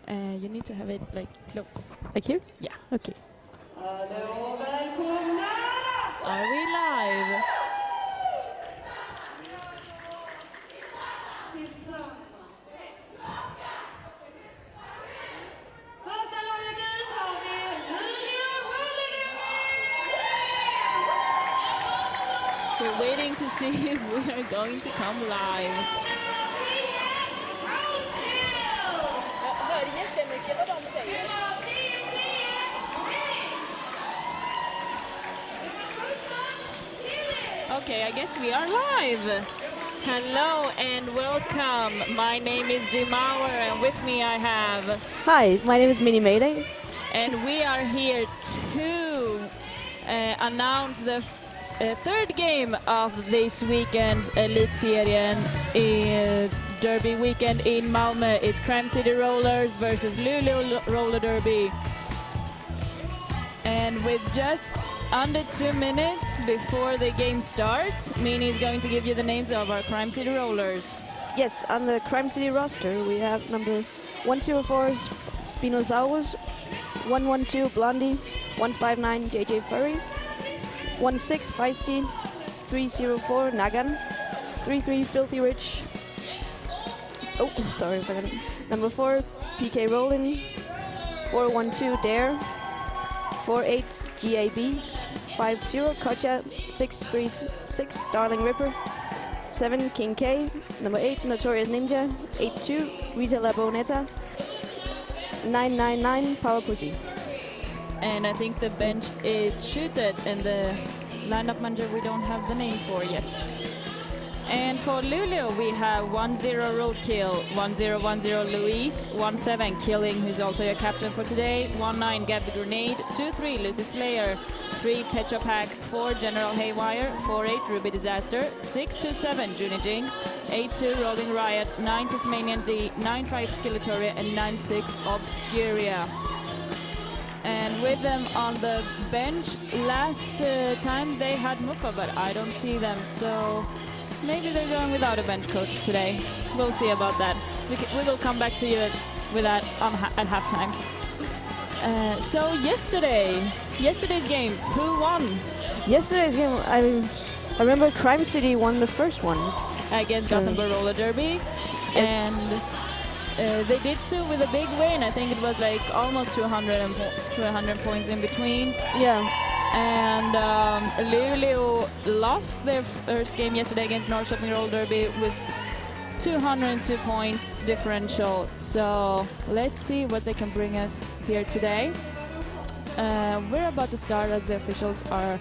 You need to have it like close. Like here? Yeah. Okay. Are we live? We're waiting to see if we are going to come live. Okay, I guess we are live. Hello and welcome. My name is Dimauer and with me I have... Hi, my name is Mini Mayday. And we are here to announce the third game of this weekend's Elitserien Derby weekend in Malmö. It's Crime City Rollers versus Luleå Roller Derby. And with just under 2 minutes before the game starts, Mini is going to give you the names of our Crime City Rollers. Yes, on the Crime City roster we have number 104 Spinosaurus, 112 Blondie, 159 JJ Furry, 16 Feisty, 304 Nagan, 33 Filthy Rich. Oh, sorry for that. Number 4 PK Rollin, 412 Dare, 48 GAB, 50 Kocha, 636 Darling Ripper, 7 King K, number 8 Notorious Ninja, 82 Rita La Bonetta, 999 Power Pussy. And I think the bench is shooted and the lineup manager we don't have the name for yet. And for Luleå we have 10 Roadkill, 1010 Luis, 17 Killing, who's also your captain for today, 19 Gabby Grenade, 23 Lucy Slayer, 3 Petra Pack, 4 General Haywire, 48 Ruby Disaster, 627 Junie Jinx, 82 Rolling Riot, 9 Tasmanian D, 95 Skillatoria and 96 Obscuria. And with them on the bench, last time they had Muffa, but I don't see them, so maybe they're going without a bench coach today. We'll see about that. We will come back to you with that at halftime. So yesterday's games, who won? Yesterday's game, I remember Crime City won the first one. Against Gothenburg Roller Derby. Yes. And they did so with a big win. I think it was like almost 200 points in between. Yeah. And Luleå lost their first game yesterday against Norrköping Roller Derby with 202 points differential. So let's see what they can bring us here today. We're about to start as the officials are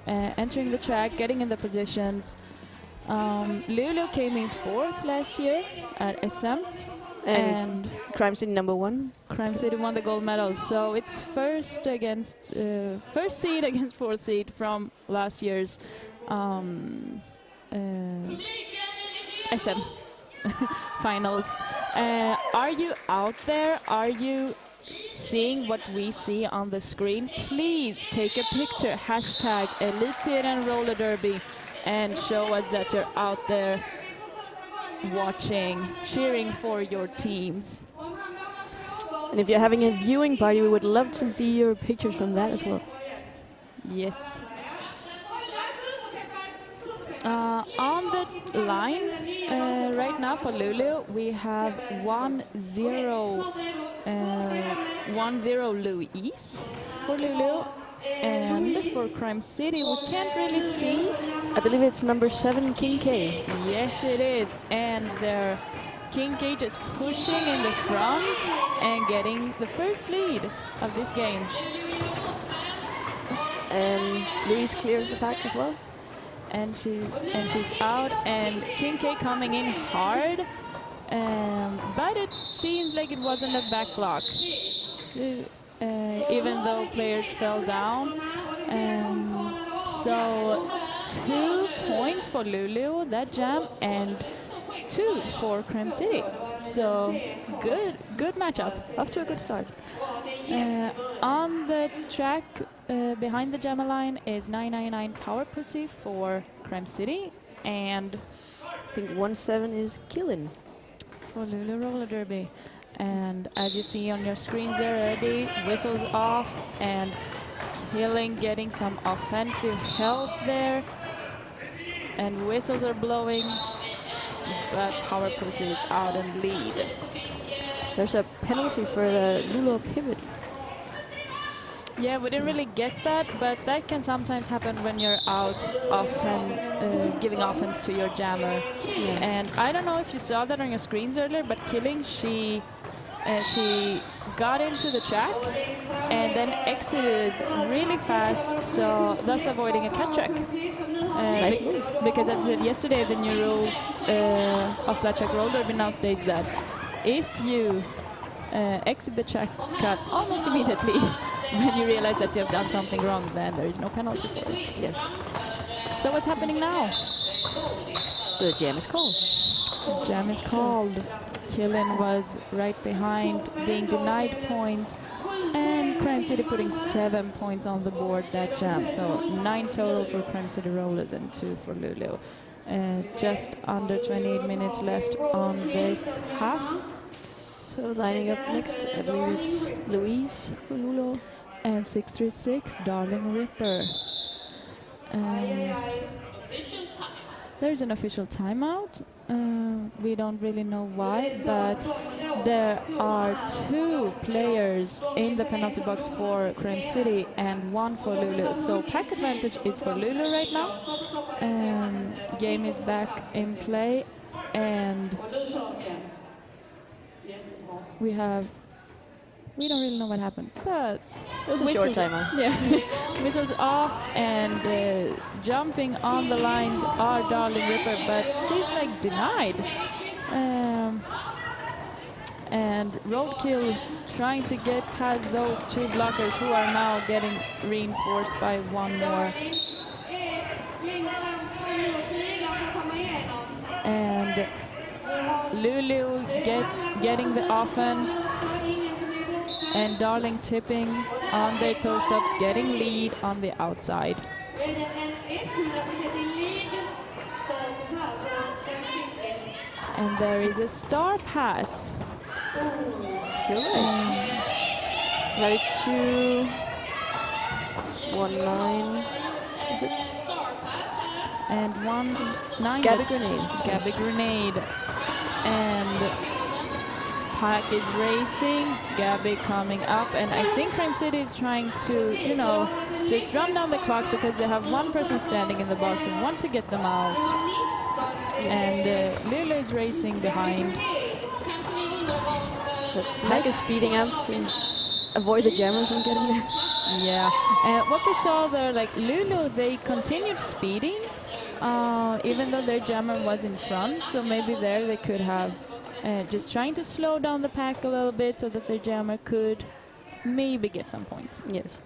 entering the track, getting in the positions. Luleå came in 4th last year at SM. And Crime City number 1. Crime City won the gold medal, so it's first seed against 4th seed from last year's SM finals. Are you out there? Are you seeing what we see on the screen? Please take a picture, hashtag Elitserien Roller Derby, and show us that you're out there watching, cheering for your teams. And if you're having a viewing party, we would love to see your pictures from that as well. Yes. On the line right now for Luleå, we have 1-0 Luis for Luleå. And for Crime City, we can't really see. I believe it's number 7, King K. Yes, it is. And their King K just pushing in the front and getting the first lead of this game. And Luis clears the pack as well. And she's out, and King K coming in hard. But it seems like it wasn't a back block. Even though players fell down. So 2 points for Luleå, that jam, and 2 for Crime City. So good matchup. Off to a good start. On the track behind the Jammer line is 999 Power Pussy for Crime City, and I think 17 is Killing for Luleå Roller Derby. And as you see on your screens already, whistles off and Killing getting some offensive help there. And whistles are blowing, but Power Pussy is out and lead. There's a penalty for the Luleå pivot. Yeah, we didn't really get that, but that can sometimes happen when you're out giving offense to your jammer. Yeah. And I don't know if you saw that on your screens earlier, but Killing, she got into the track and then exited really fast, so thus avoiding a cut track. Nice move. Because as I said yesterday, the new rules of flat track roller derby now states that if you exit the track cut almost immediately when you realize that you have done something wrong, then there is no penalty for it. Yes. So what's happening now? The jam is called. Jam is called. Killen was right behind, being denied points, and Crime City putting 7 points on the board that jam. So 9 total for Crime City Rollers and 2 for Luleå. Just under 28 minutes left on this half. So lining up next, I believe it's Louise for Luleå. And 636, Darling Ripper. There's an official timeout. We don't really know why, but there are 2 players in the penalty box for Crime City and 1 for Luleå. So pack advantage is for Luleå right now. Game is back in play, and we don't really know what happened, but it was a short timeout. Yeah, whistles off, and jumping on the lines are Darling Ripper, but she's like denied. And Roadkill trying to get past those 2 blockers, who are now getting reinforced by 1 more. And Luleå getting the offense, and Darling tipping on their toe stops, getting lead on the outside. And there is a star pass. That is 2-1-9. Is it? And 1-9. Gabby Grenade. Gabby Grenade. And Pack is racing, Gabby coming up, and I think Crime City is trying to, just run down the clock because they have 1 person standing in the box and want to get them out. And Luleå is racing behind. But Pack is speeding up to avoid the jammers from getting there. Yeah, what we saw there, like Luleå, they continued speeding, even though their jammer was in front, so maybe there they could have just trying to slow down the pack a little bit so that their jammer could maybe get some points. Yes.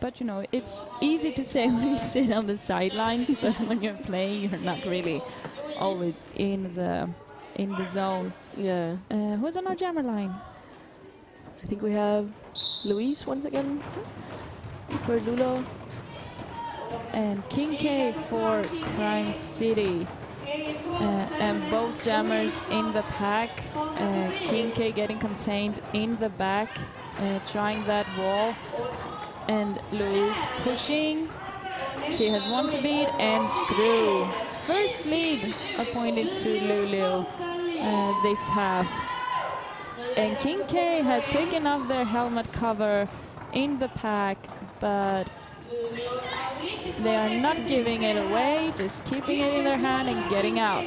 But it's easy to say when you sit on the sidelines, but when you're playing, you're not really always in the zone. Yeah. Who's on our jammer line? I think we have Louise once again for Luleå. And King K for Crime City. And both jammers in the pack. King K getting contained in the back, trying that wall. And Louise pushing. She has 1 to beat and through. First lead appointed to Luleå this half. And King K has taken off their helmet cover in the pack, but they are not giving it away, just keeping it in their hand and getting out.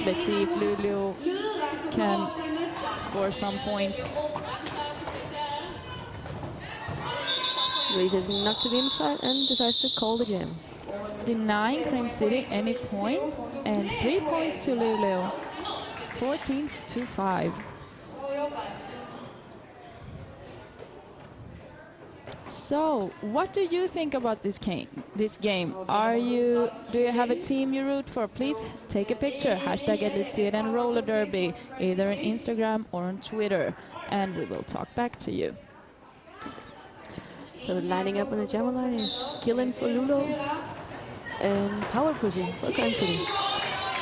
Let's see if Luleå can score some points. Louise is knocked to the inside and decides to call the jam. Denying Crime City any points, and 3 points to Luleå. 14-5. So, what do you think about this game? Do you have a team you root for? Please take a picture. Hashtag Elitserien Roller Derby, either on Instagram or on Twitter, and we will talk back to you. So lining up on the jammer line is Killen for Luleå and Power Pussy for Crime City.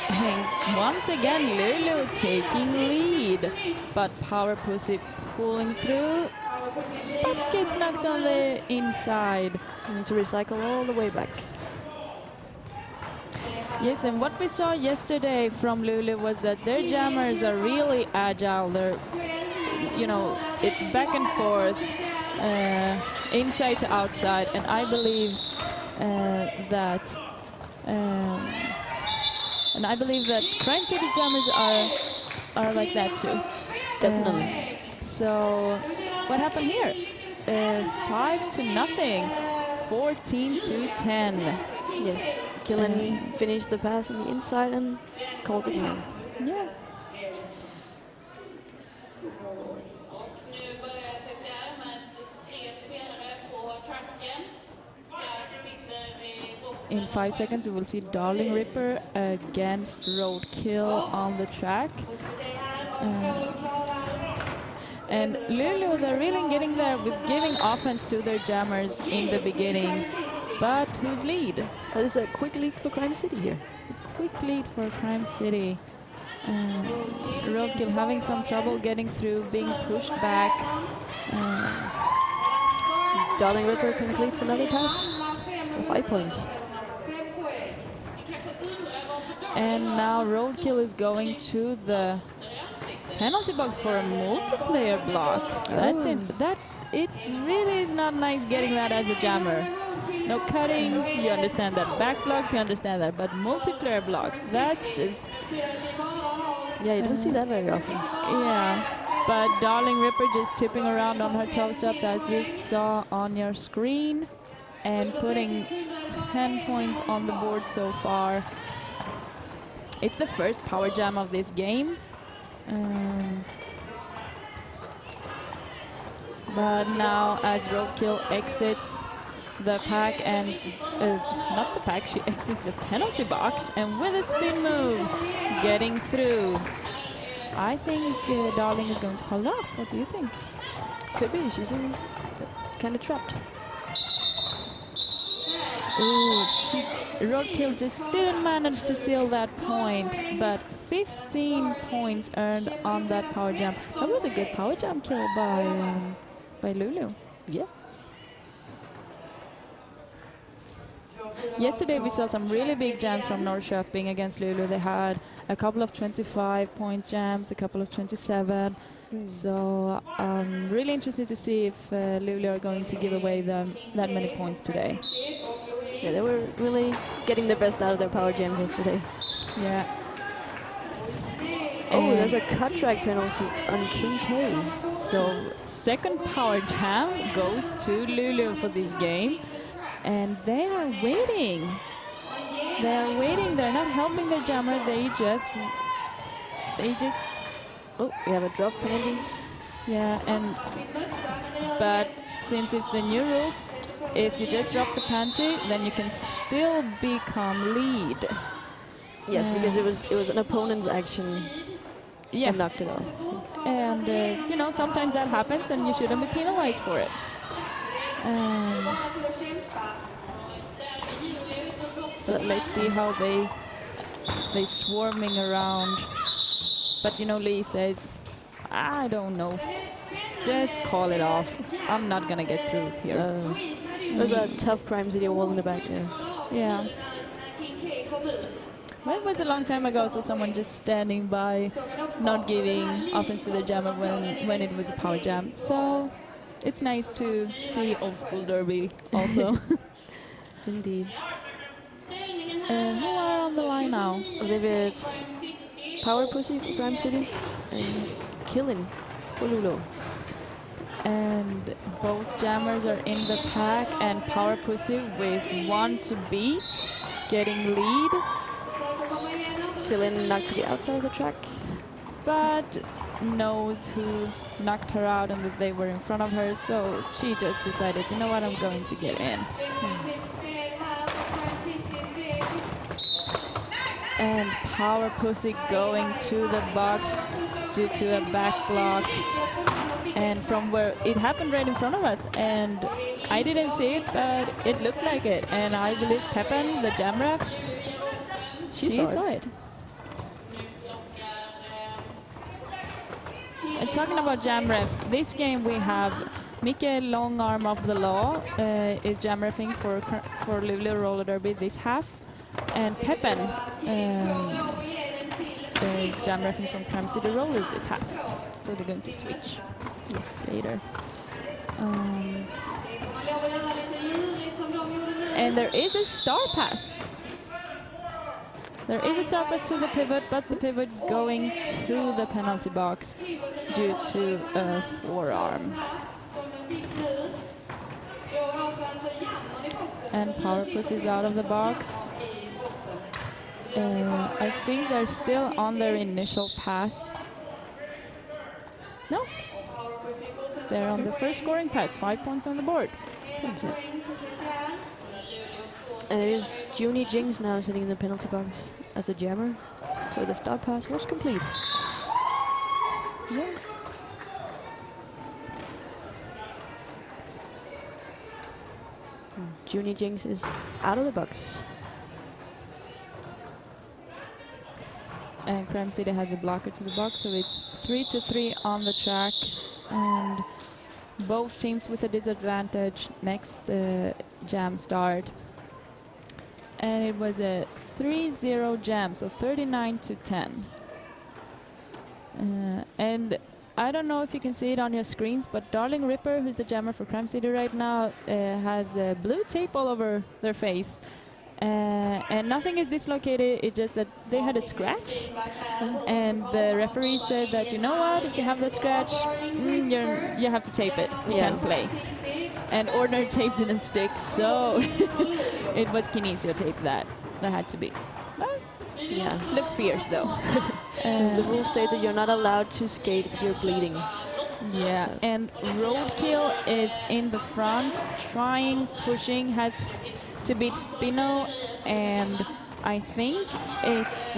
And once again, Luleå taking lead, but Power Pussy pulling through, but gets knocked on the inside. And to recycle all the way back. Yes, and what we saw yesterday from Luleå was that their jammers are really agile. They're, you know, it's back and forth, inside to outside, and I believe that Crime City's jammers are like that too. Definitely. So what happened here? 5-0, 14-10. Yes. Killen finished the pass on the inside and called the game. Yeah. In 5 seconds, we will see Darling Ripper against Roadkill on the track. And Luleå, they're really getting there with giving offense to their jammers in the beginning. But who's lead? That is a quick lead for Crime City here. A quick lead for Crime City. Roadkill having some trouble getting through, being pushed back. Darling Ripper completes another pass for 5 points. And now Roadkill is going to the penalty box for a multiplayer block. That's it. It really is not nice getting that as a jammer. No cuttings, you understand that. Back blocks, you understand that. But multiplayer blocks, that's just... Yeah, you don't see that very often. Yeah, but Darling Ripper just tipping around on her toe stops as you saw on your screen and putting 10 points on the board so far. It's the first power jam of this game. But now as Roadkill exits the pack and not the pack, she exits the penalty box and with a spin move getting through. I think Darling is going to call it off. What do you think? Could be. She's kind of trapped. Ooh, Roadkill just didn't manage to seal that point, but 15 points earned on that power jam. That was a good power jam kill by Luleå. Yeah. Yesterday we saw some really big jams from Norrköping against Luleå. They had a couple of 25-point jams, a couple of 27. So I'm really interested to see if Luleå are going to give away that many points today. Yeah, they were really getting the best out of their power jams yesterday. Yeah. Oh, there's a cut track penalty on King K. So second power jam goes to Luleå for this game. And they are waiting. They are waiting. They're not helping their jammer. They just. Oh, we have a drop penalty. Yeah, but since it's the new rules, if you just drop the panty, then you can still become lead. Yes, because it was an opponent's action. Yeah, and knocked it off. And you know, sometimes that happens, and you shouldn't be penalized for it. So let's see how they swarming around. But you know, Lee says, I don't know. Just call it off. I'm not gonna get through here. There's a tough Crime City wall in the back there. Yeah. Well, it was a long time ago, so someone just standing by, not giving offense to the jammer when it was a power jam. So it's nice to see old school derby also. Indeed. Who are on the line now? I believe it's Power Pussy for Crime City and Killen for Luleå. And both jammers are in the pack, and Power Pussy with one to beat, getting lead. Killen knocked to the outside of the track, but knows who knocked her out and that they were in front of her, so she just decided, you know what, I'm going to get in. And Power Pussy going to the box due to a back block. And from where it happened right in front of us, and I didn't see it, but it looked like it. And I believe Pepin, the jam ref, she saw it. And talking about jam refs, this game we have Mikael Longarm of the Law is jam refing for Luleå Roller Derby this half, and Peppen is jam refing from Crime City Rollers this half. So they're going to switch later. And there is a star pass. There is a star pass to the pivot, but the pivot is going to the penalty box due to a forearm. And Power Puss is out of the box. I think they're still on their initial pass. No. They're on the first scoring pass, 5 points on the board. And it is Junie Jinx now sitting in the penalty box as a jammer. So the start pass was complete. Yeah. Junie Jinx is out of the box. And Crime City has a blocker to the box, so it's 3-3 on the track. And both teams with a disadvantage next jam start. And it was a 3-0 jam, so 39-10. And I don't know if you can see it on your screens, but Darling Ripper, who's the jammer for Crime City right now, has blue tape all over their face. And nothing is dislocated, it's just that they had a scratch. And the referee said that, you know what, if you have that scratch, you have to tape it, you can't play. And ordinary tape didn't stick, so it was kinesio tape that had to be. Yeah, looks fierce though. The rule states that you're not allowed to skate if you're bleeding. Yeah, and Roadkill is in the front, trying, pushing, has to beat Spino, and I think it's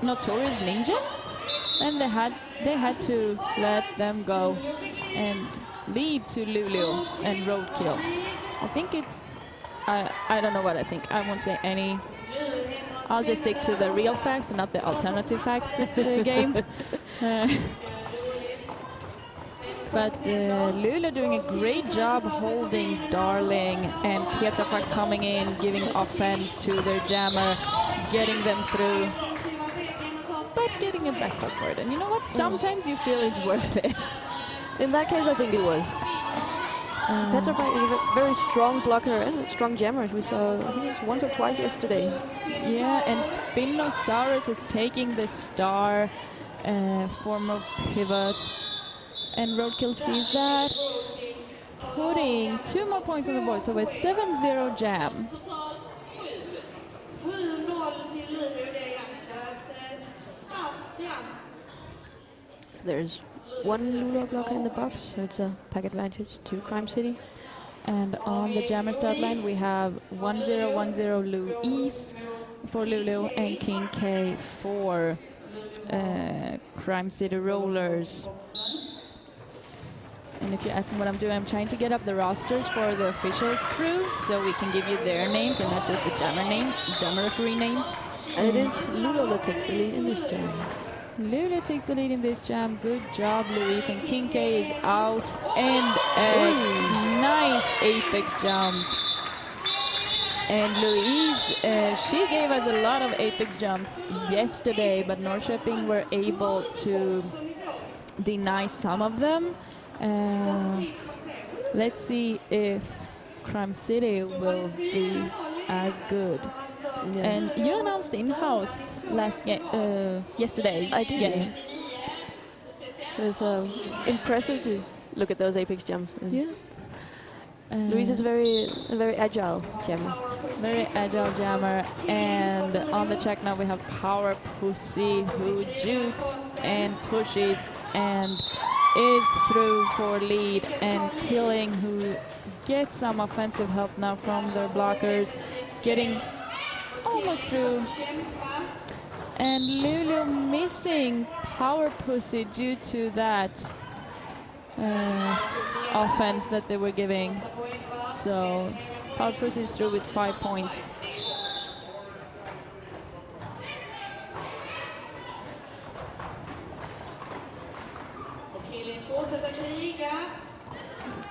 Notorious Ninja, and they had to let them go and lead to Luleå and Roadkill. I think it's I don't know what I think. I won't say any. I'll just stick to the real facts and not the alternative facts this game. But Luleå doing a great job holding Darling, and Pietrafak coming in, giving offense to their jammer, getting them through, but getting a backpack for it. And you know what? Sometimes you feel it's worth it. In that case, I think it was. Pietrafak is a very strong blocker and a strong jammer. We saw I think it's once or twice yesterday. Yeah, and Spinosaurus is taking the star former pivot. And Roadkill sees that, putting 2 more points on the board, so a 7-0 jam. There's one Luleå blocker in the box, so it's a pack advantage to Crime City. And on the jammer start line, we have 1-0-1-0 Louise for Luleå and King K for Crime City Rollers. And if you ask me what I'm doing, I'm trying to get up the rosters for the officials crew, so we can give you their names and not just the jammer referee names. And it is Luleå that takes the lead in this jam. Luleå takes the lead in this jam. Good job, Louise. And King K is out, and a nice apex jump. And Louise, she gave us a lot of apex jumps yesterday, but Norrköping were able to deny some of them. Let's see if Crime City will be as good. Yeah. And you announced in-house yesterday. I did. Yeah. It was impressive to look at those apex jumps. Yeah. Louise is a very agile jammer. Very agile jammer. And on the track now we have Power Pussy, who jukes and pushes and is through for lead, and Killing, who gets some offensive help now from their blockers, getting almost through. And Luleå missing Power Pussy due to that offense that they were giving. So Power Pussy is through with 5 points.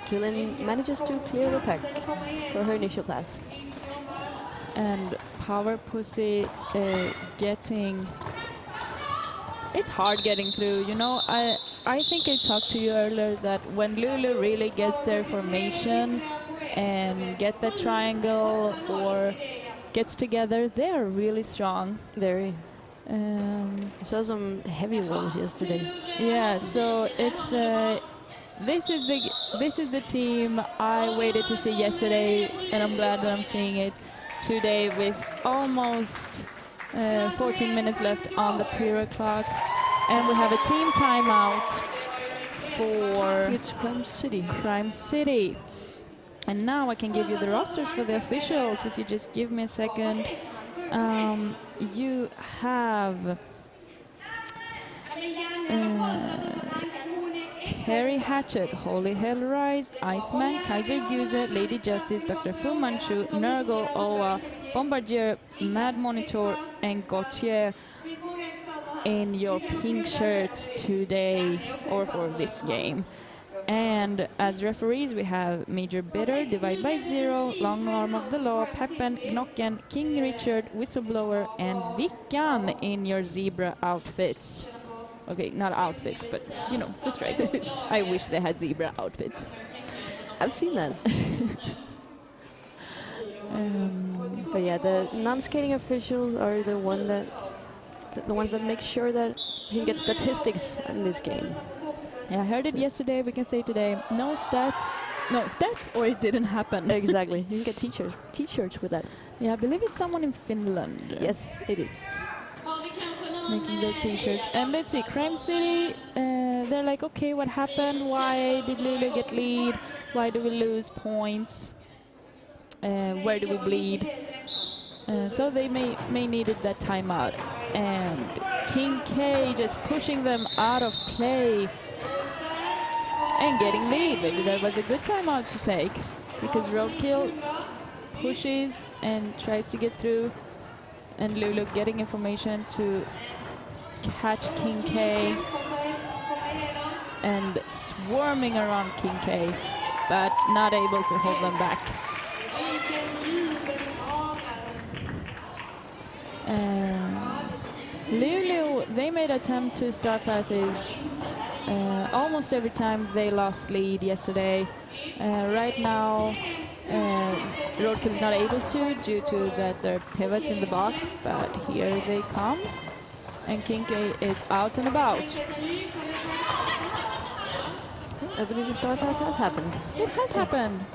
Keelan manages to clear the pack for her initial pass. And Power Pussy getting... It's hard getting through, you know. I think I talked to you earlier that when Luleå really gets their formation and get the triangle or gets together, they are really strong. Very. I saw some heavy walls yesterday. Yeah, so it's this is the team I waited to see yesterday, and I'm glad that I'm seeing it today with almost 14 minutes left on the period clock, and we have a team timeout for It's Crime City. Crime City. And now I can give you the rosters for the officials if you just give me a second. You have Terry Hatchet, Holy Hellrise, Iceman, Kaiser Guse, Lady Justice, Dr. Fu Manchu, Nurgle, Oa, Bombardier, Mad Monitor, and Gautier in your pink shirts today or for this game. And as referees we have Major Bitter, Divide by Zero, Long Arm of the Law, Peppen, Knocken, King Richard, Whistleblower, and Vickan in your zebra outfits. Okay, not outfits, but you know, the stripes. I wish they had zebra outfits. I've seen that. But yeah, the non-skating officials are the ones that make sure that you can get statistics in this game. Yeah, I heard it yesterday, we can say today, no stats, or it didn't happen. Exactly, you can get t-shirts with that. Yeah, I believe it's someone in Finland. Yes, it is. Making those t-shirts. And let's see, Crime City, they're like, okay, what happened? Why did Luleå get lead? Why do we lose points? Where do we bleed? So they may needed that timeout. And King K just pushing them out of play and getting lead. Maybe that was a good timeout to take, because Roadkill pushes and tries to get through, and Luleå getting information to catch King K and swarming around King K, but not able to hold them back. Luleå, they made attempt to start passes almost every time they lost lead yesterday. Right now, Roadkill is not able to due to that there are pivots in the box, but here they come, and King K is out and about. I believe the start pass has happened. It has happened.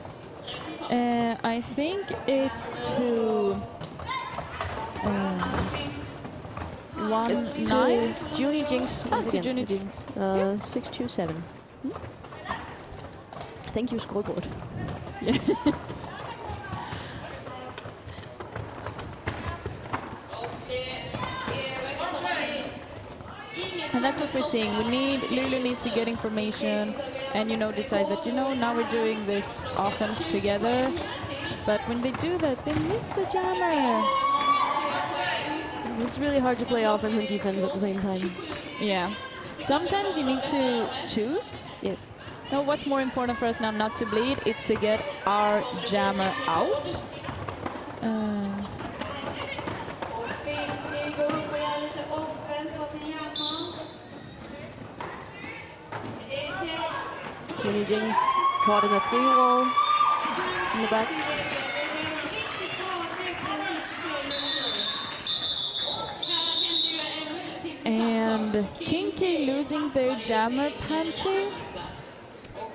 I think it's to 1-9. Junie Jinx. To Junie Jinx. 627. Thank you, scoreboard. Yeah. And that's what we're seeing. Luleå needs to get information and, you know, decide that, you know, now we're doing this offense together. But when they do that, they miss the jammer. It's really hard to play offense and defense at the same time. Yeah. Sometimes you need to choose. Yes. No, what's more important for us now, not to bleed, it's to get our jammer out. Junie Jinx caught in a 3-wall in the back. And King K losing their jammer panty,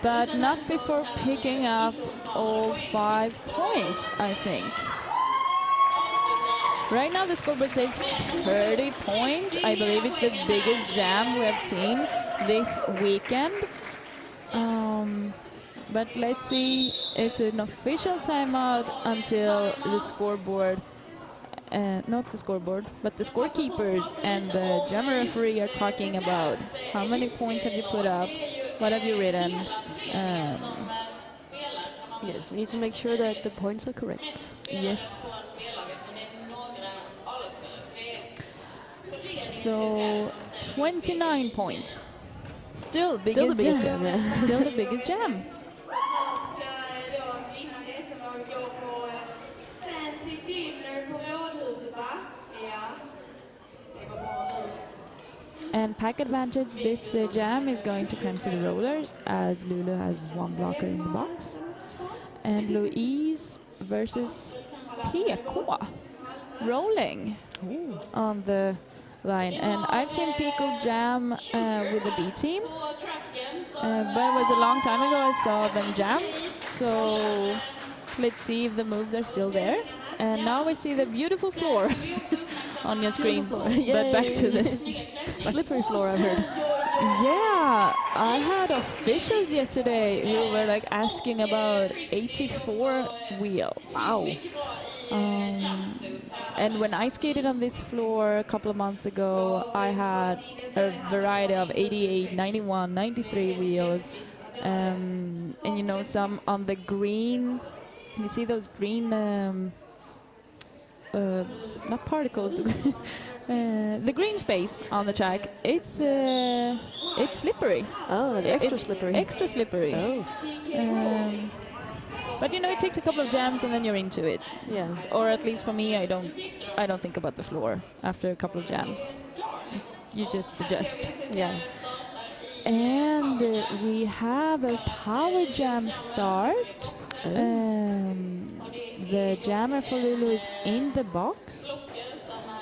but not before picking up all 5 points, I think. Right now the scoreboard says 30 points. I believe it's the biggest jam we have seen this weekend. But let's see, it's an official timeout until the scoreboard, not the scoreboard, but the scorekeepers and the jammer referee are talking about how many points have you put up, what have you written. Yes, we need to make sure that the points are correct. Yes. So 29 points. Still the biggest jam. Yeah. Still the biggest jam. And pack advantage, this jam is going to creme city rollers, as Luleå has one blocker in the box. And Louise versus PK rolling on the line. And I've seen Pico jam with the B team, but it was a long time ago I saw them jam. So let's see if the moves are still there. And now we see the beautiful floor on your screen. But back to this slippery floor, I've heard. Yeah, I had officials yesterday who were like asking about 84 wheels. Wow. And when I skated on this floor a couple of months ago, I had a variety of 88, 91, 93 wheels. And you know, some on the green, you see those green, not particles, the green space on the track. It's slippery. Oh, extra slippery. Extra slippery. Oh. But you know, it takes a couple of jams and then you're into it. Yeah. Or at least for me, I don't think about the floor after a couple of jams. You just adjust. Yeah. And we have a power jam start. The jammer for Lulu is in the box.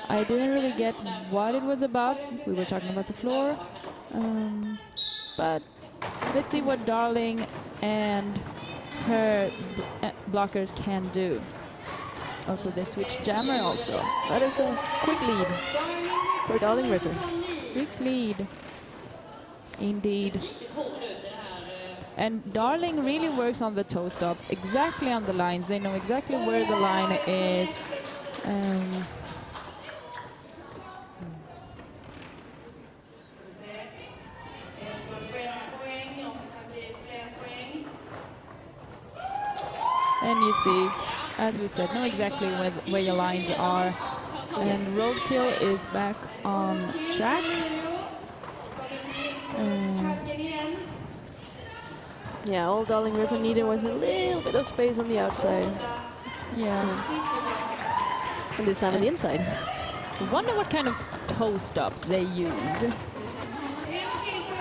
I didn't really get what it was about. We were talking about the floor. But let's see what Darling and her blockers can do. Also, they switched jammer also. That is a quick lead for Darling Ripper. Quick lead. Indeed. And Darling really works on the toe stops, exactly on the lines. They know exactly where the line is. And you see, as we said, know exactly where your lines are. And Roadkill is back on track. Yeah, all Darling Ripper needed was a little bit of space on the outside. Yeah. And this time on the inside. I wonder what kind of toe stops they use.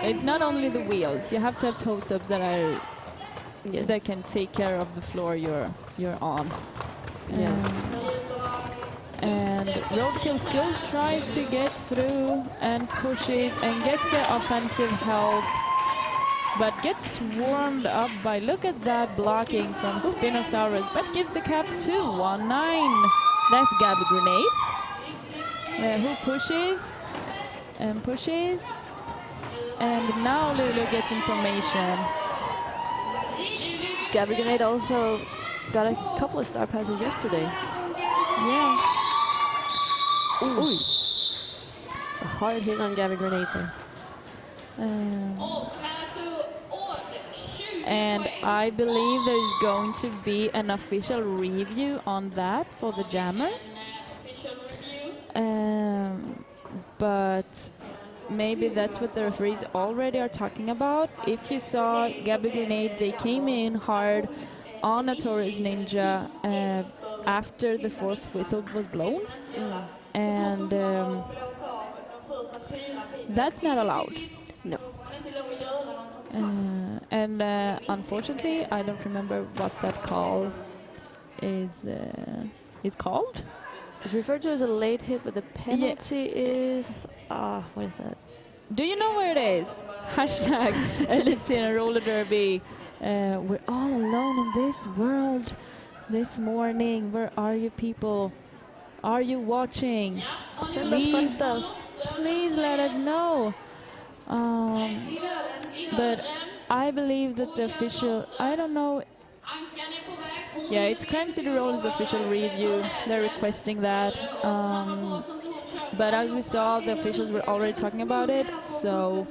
It's not only the wheels. You have to have toe stops that are that can take care of the floor you're on. Yeah. And Roadkill still tries to get through and pushes and gets the offensive help, but gets warmed up by, look at that blocking from Spinosaurus, but gives the cap to 1-9. That's Gabby Grenade, who pushes and pushes. And now Lulu gets information. Gabby Grenade also got a couple of star passes yesterday. Yeah. Ooh. It's a hard hit on Gabby Grenade there. And I believe there's going to be an official review on that for the jammer. But maybe that's what the referees already are talking about. If you saw Gabby Grenade, they came in hard on a Torres Ninja after the fourth whistle was blown. And that's not allowed. No. And unfortunately, I don't remember what that call is called. It's referred to as a late hit, but the penalty is... what is that? Do you know where it is? Hashtag Elitserien roller derby. We're all alone in this world this morning. Where are you people? Are you watching? Send us fun stuff. Please let us know. But I believe that the official, I don't know. Yeah, it's Crime City Rollers official review. They're requesting that. But as we saw, the officials were already talking about it. So,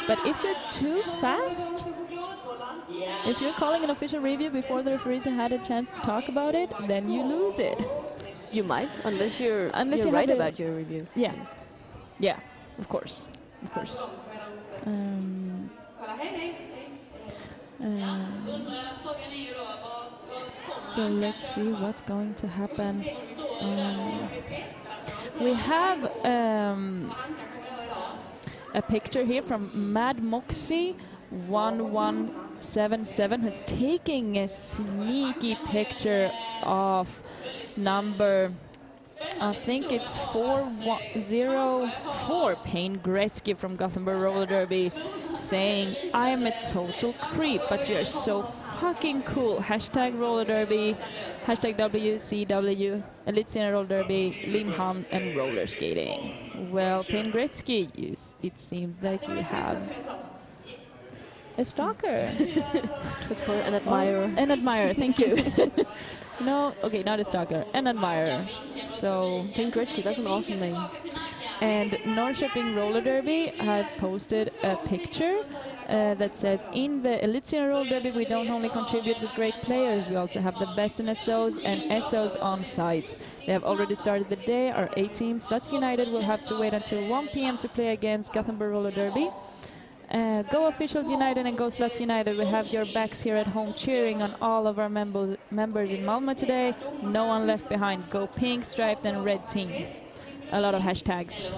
but if you're too fast, if you're calling an official review before the referees have had a chance to talk about it, then you lose it. You might, unless you're right about your review. Yeah, yeah, of course, of course. So let's see what's going to happen. We have a picture here from Mad Moxie 1177, who's taking a sneaky picture of number, I think it's 404, Payne Gretzky from Gothenburg Roller Derby, saying, I'm a total creep, but you're so fucking cool. Hashtag roller derby, hashtag WCW, Elitserien roller derby, Limhamn, and roller skating. Well, Payne Gretzky, it seems like you have a stalker. Let's call it an admirer. An admirer, thank you. No, okay, not a stalker, an admirer. So, Payne Gretzky, that's an awesome name. and Norrköping Roller Derby had posted a picture that says, in the Elitserien Roller Derby, we don't only contribute with great players, we also have the best in SOs and SOs on sites. They have already started the day. Our A team, Sluts United, will have to wait until 1 p.m. to play against Gothenburg Roller Derby. Go Officials United and Go Sluts United. We have your backs here at home cheering on all of our members in Malmö today. No one left behind. Go Pink, Striped and Red Team. A lot of hashtags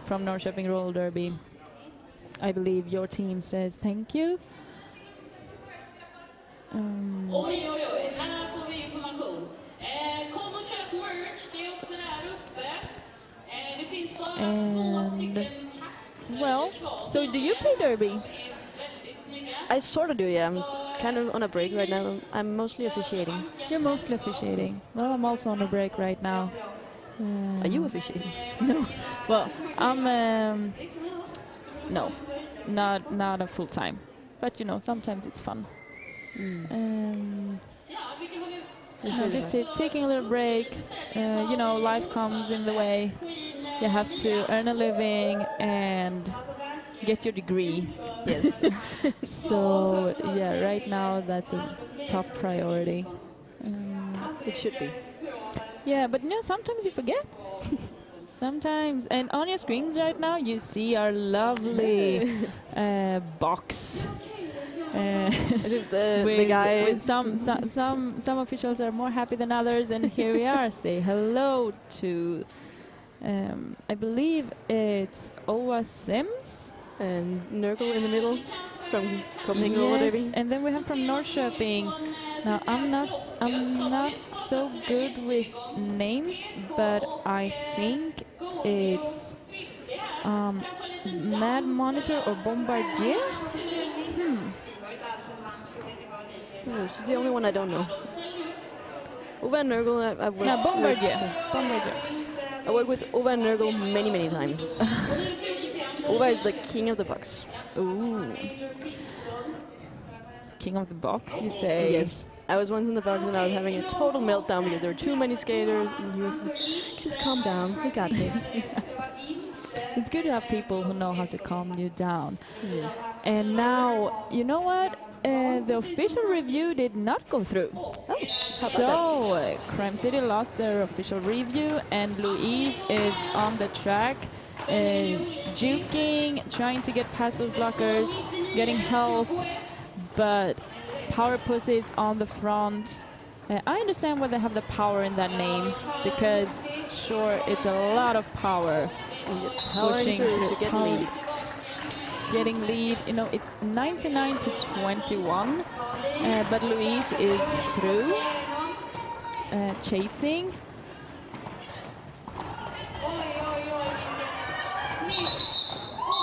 from Norrköping Roller Derby. I believe your team says thank you. Oj, oj, oj, här får vi information. Kom och köp merch, det är också där uppe. Det finns bara 2 stycken Well, so do you play derby? I sort of do, yeah. I'm kind of on a break right now. I'm mostly officiating. You're mostly officiating. Well, I'm also on a break right now. Are you officiating? No. Well, I'm no, not a full time. But you know, sometimes it's fun. You know, just taking a little break. You know, life comes in the way. You have to earn a living and get your degree. Yes. So yeah, right now that's a top priority. It should be. Yeah, but you know, sometimes you forget. Sometimes, and on your screens right now you see our lovely box. The guy with some officials are more happy than others, and here we are. Say hello to I believe it's Oa Sims and Nurgle in the middle from Copenhagen Roller Derby. And then we have from Norrköping. Now I'm not so good with names, but I think it's Mad Monitor or Bombardier. She's the only one I don't know. Ove and Nurgle, I've worked Bombardier. I worked with Ove and Nurgle many times. Ove is the king of the box. Ooh. King of the box, you say? Yes. I was once in the box and I was having a total meltdown because there were too many skaters. And he was like, just calm down, we got this. It's good to have people who know how to calm you down. Yes. And now, you know what? The official review did not go through. So, Crime City lost their official review, and Louise is on the track, juking, trying to get past those blockers, getting help, but Power Pussy is on the front. I understand why they have the power in that name, because sure, it's a lot of power pushing through. To get lead. Getting lead, you know, it's 99 to 21, but Louise is through, chasing.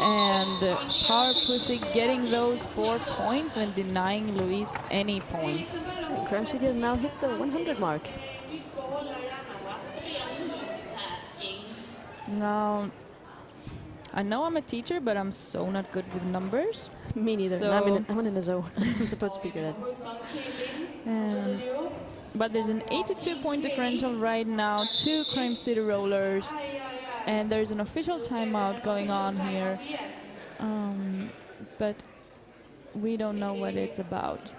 And Power Pussy getting those 4 points and denying Louise any points. Crime City has now hit the 100 mark. Now, I know I'm a teacher, but I'm so not good with numbers. Me neither. So I'm in a zoo. I'm supposed to be good at it. But there's an 82-point differential right now to Crime City Rollers, and there's an official timeout going on here, but we don't know what it's about.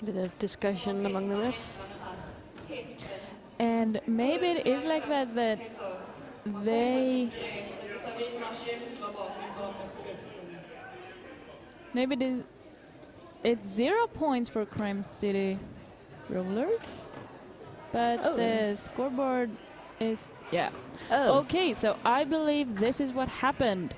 Bit of discussion among the refs. And maybe it is like that they... Maybe it's 0 points for Crime City Rollers, but the scoreboard is, yeah. Oh. Okay, so I believe this is what happened.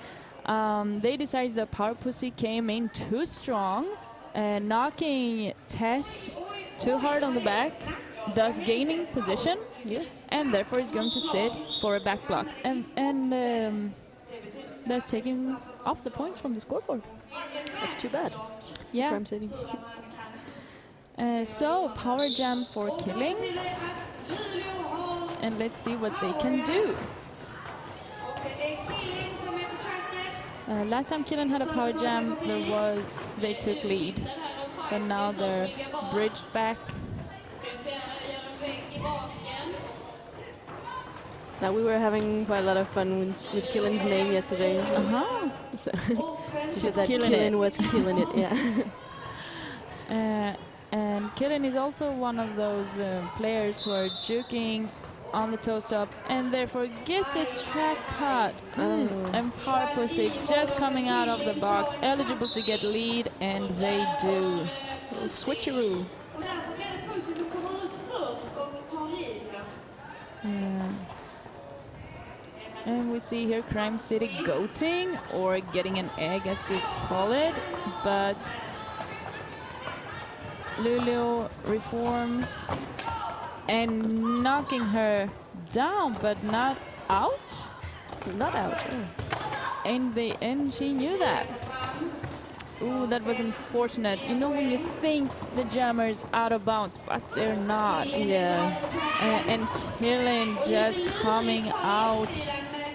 They decided the power pussy came in too strong, knocking Tess too hard on the back, thus gaining position, and therefore is going to sit for a back block, and that's taking off the points from the scoreboard. That's too bad. Yeah. Crime City. So power jam for killing, and let's see what they can do. Last time Killen had a power jam, they took lead, but now they're bridged back. Now we were having quite a lot of fun with Killen's name yesterday. So she said that Killen was killing it. Yeah. And Killen is also one of those players who are juking on the toe stops and therefore gets a track cut. And power pussy just coming out of the box, eligible to get lead, and they do. Switcheroo. And we see here Crime City goating, or getting an egg as you call it, but Luleå reforms and knocking her down, but not out. Not out. In the end, she knew that. Ooh, that was unfortunate. You know when you think the jammer's out of bounds, but they're not. Yeah. And Killen just coming out,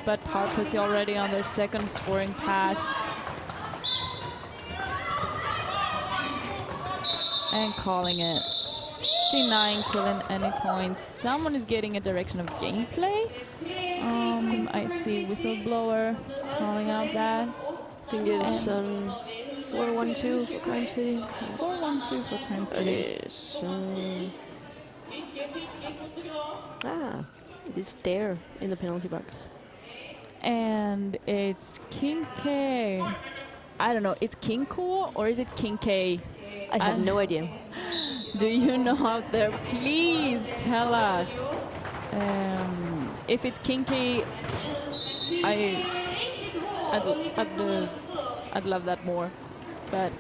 but power pussy already on their second scoring pass. And calling it. Denying Killen any points. Someone is getting a direction of gameplay. I see whistleblower calling out that. I think it's 4-1-2 for Crime City. 4-1-2 for Crime City. It is there in the penalty box. And it's King K. I don't know, it's King Ko or is it King K? I have no idea. Do you know out there? Please tell us. If it's King K, I'd love that more. But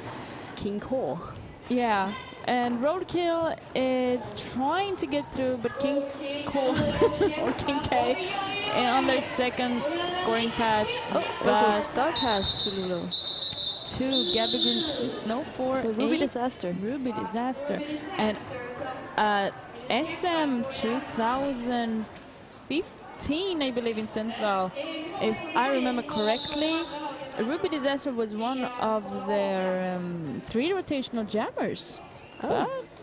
King Ko. Yeah, and Roadkill is trying to get through, but King Ko or King K on their second scoring pass. There's a start pass to Luleå. To Gabby, for Ruby Disaster. Ruby Disaster. And SM 2015, I believe, in Sundsvall, if I remember correctly, Ruby Disaster was one of their 3 rotational jammers.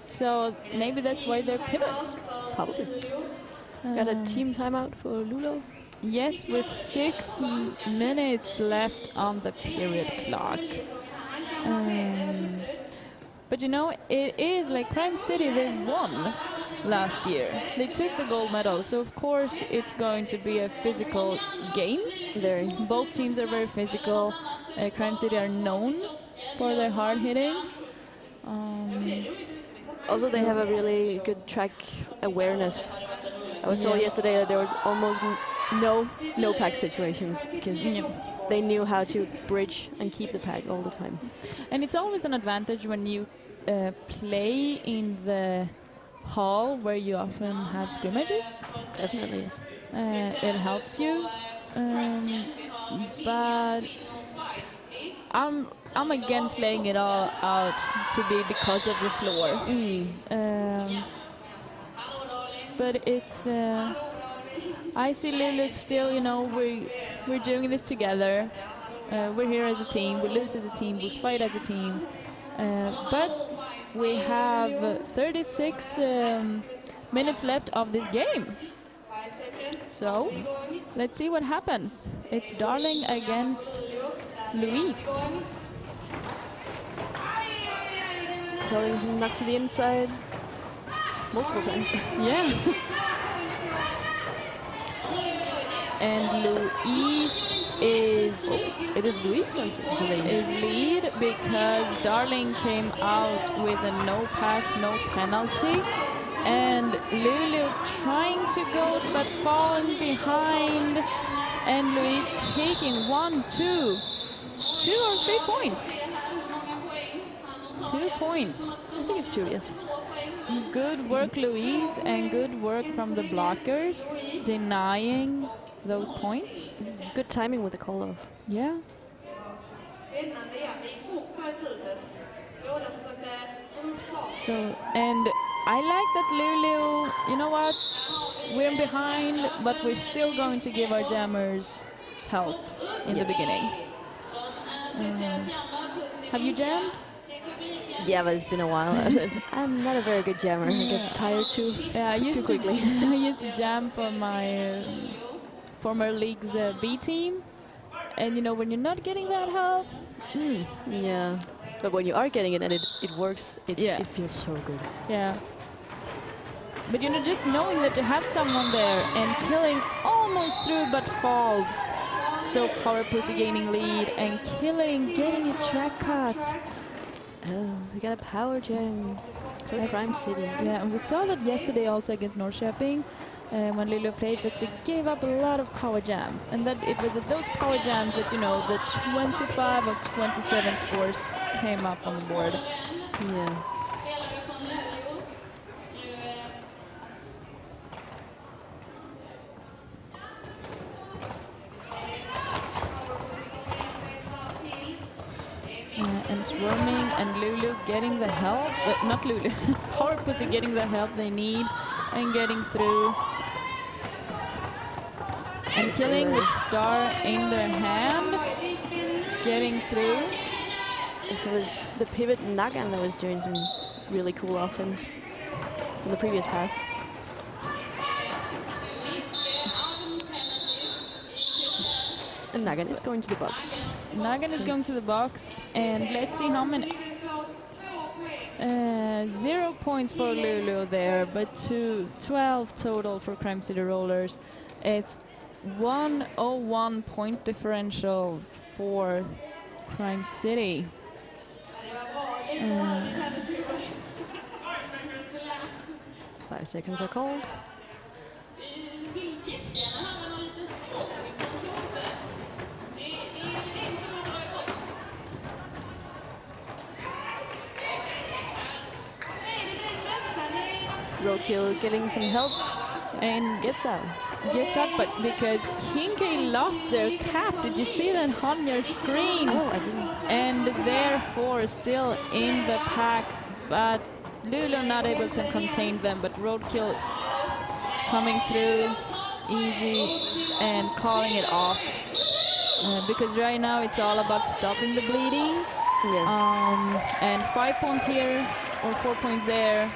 So maybe that's why they're pivots. Probably. Got a team timeout for Luleå. Yes, with 6 minutes left on the period clock. But you know, it is like Crime City, they won last year. They took the gold medal, so of course it's going to be a physical game. Both teams are very physical. Crime City are known for their hard hitting. Also, they have a really good track awareness. I saw yesterday that there was almost no pack situations because they knew how to bridge and keep the pack all the time. And it's always an advantage when you play in the hall where you often have scrimmages. Definitely. It helps you. But I'm against laying it all out to be because of the floor. But it's I see Luleå still, you know, we're doing this together. We're here as a team, we lose as a team, we fight as a team. But we have 36 minutes left of this game. So let's see what happens. It's Darling against Luis. Darling's knocked to the inside multiple times. Yeah. And Luis is lead because Darling came out with a no pass, no penalty. And Luleå trying to go, but falling behind. And Louise taking 1, 2 or 3 points. 2 points. I think it's 2, yes. Good work, Louise, and good work from the blockers, denying those points. Good timing with the call off. Yeah. So, and I like that Luleå, you know what, we're behind, but we're still going to give our jammers help in the beginning. Have you jammed? Yeah, but it's been a while. I'm not a very good jammer. I get tired too quickly. I used to jam for my former league's B team, and you know, when you're not getting that help, yeah. But when you are getting it and it works, it feels so good. Yeah. But you know, just knowing that you have someone there and killing almost through but falls. So Power Pussy gaining lead and killing, getting a track cut. Oh, we got a power jam for Crime City. Yeah, and we saw that yesterday also against Norrköping when Luleå played, that they gave up a lot of power jams. And that it was at those power jams that, you know, the 25 of 27 scores came up on the board. Yeah. And Swarming and Luleå getting the help, not Luleå, Power Pussy getting the help they need and getting through. And killing with Star in their hand, getting through. So it was the pivot Nagan that was doing some really cool offense in the previous pass. And Nagan is going to the box. Nagan is going to the box, and let's see how many. 0 points for Luleå there, but 12 total for Crime City Rollers. It's 101 point differential for Crime City. 5 seconds are called. Roadkill getting some help And gets out. gets up, but because Kinky lost their cap, did you see that on your screen? Oh, I didn't. And therefore still in the pack, but Luleå not able to contain them, but Roadkill coming through easy and calling it off. Because right now it's all about stopping the bleeding. Yes. And 5 points here or 4 points there.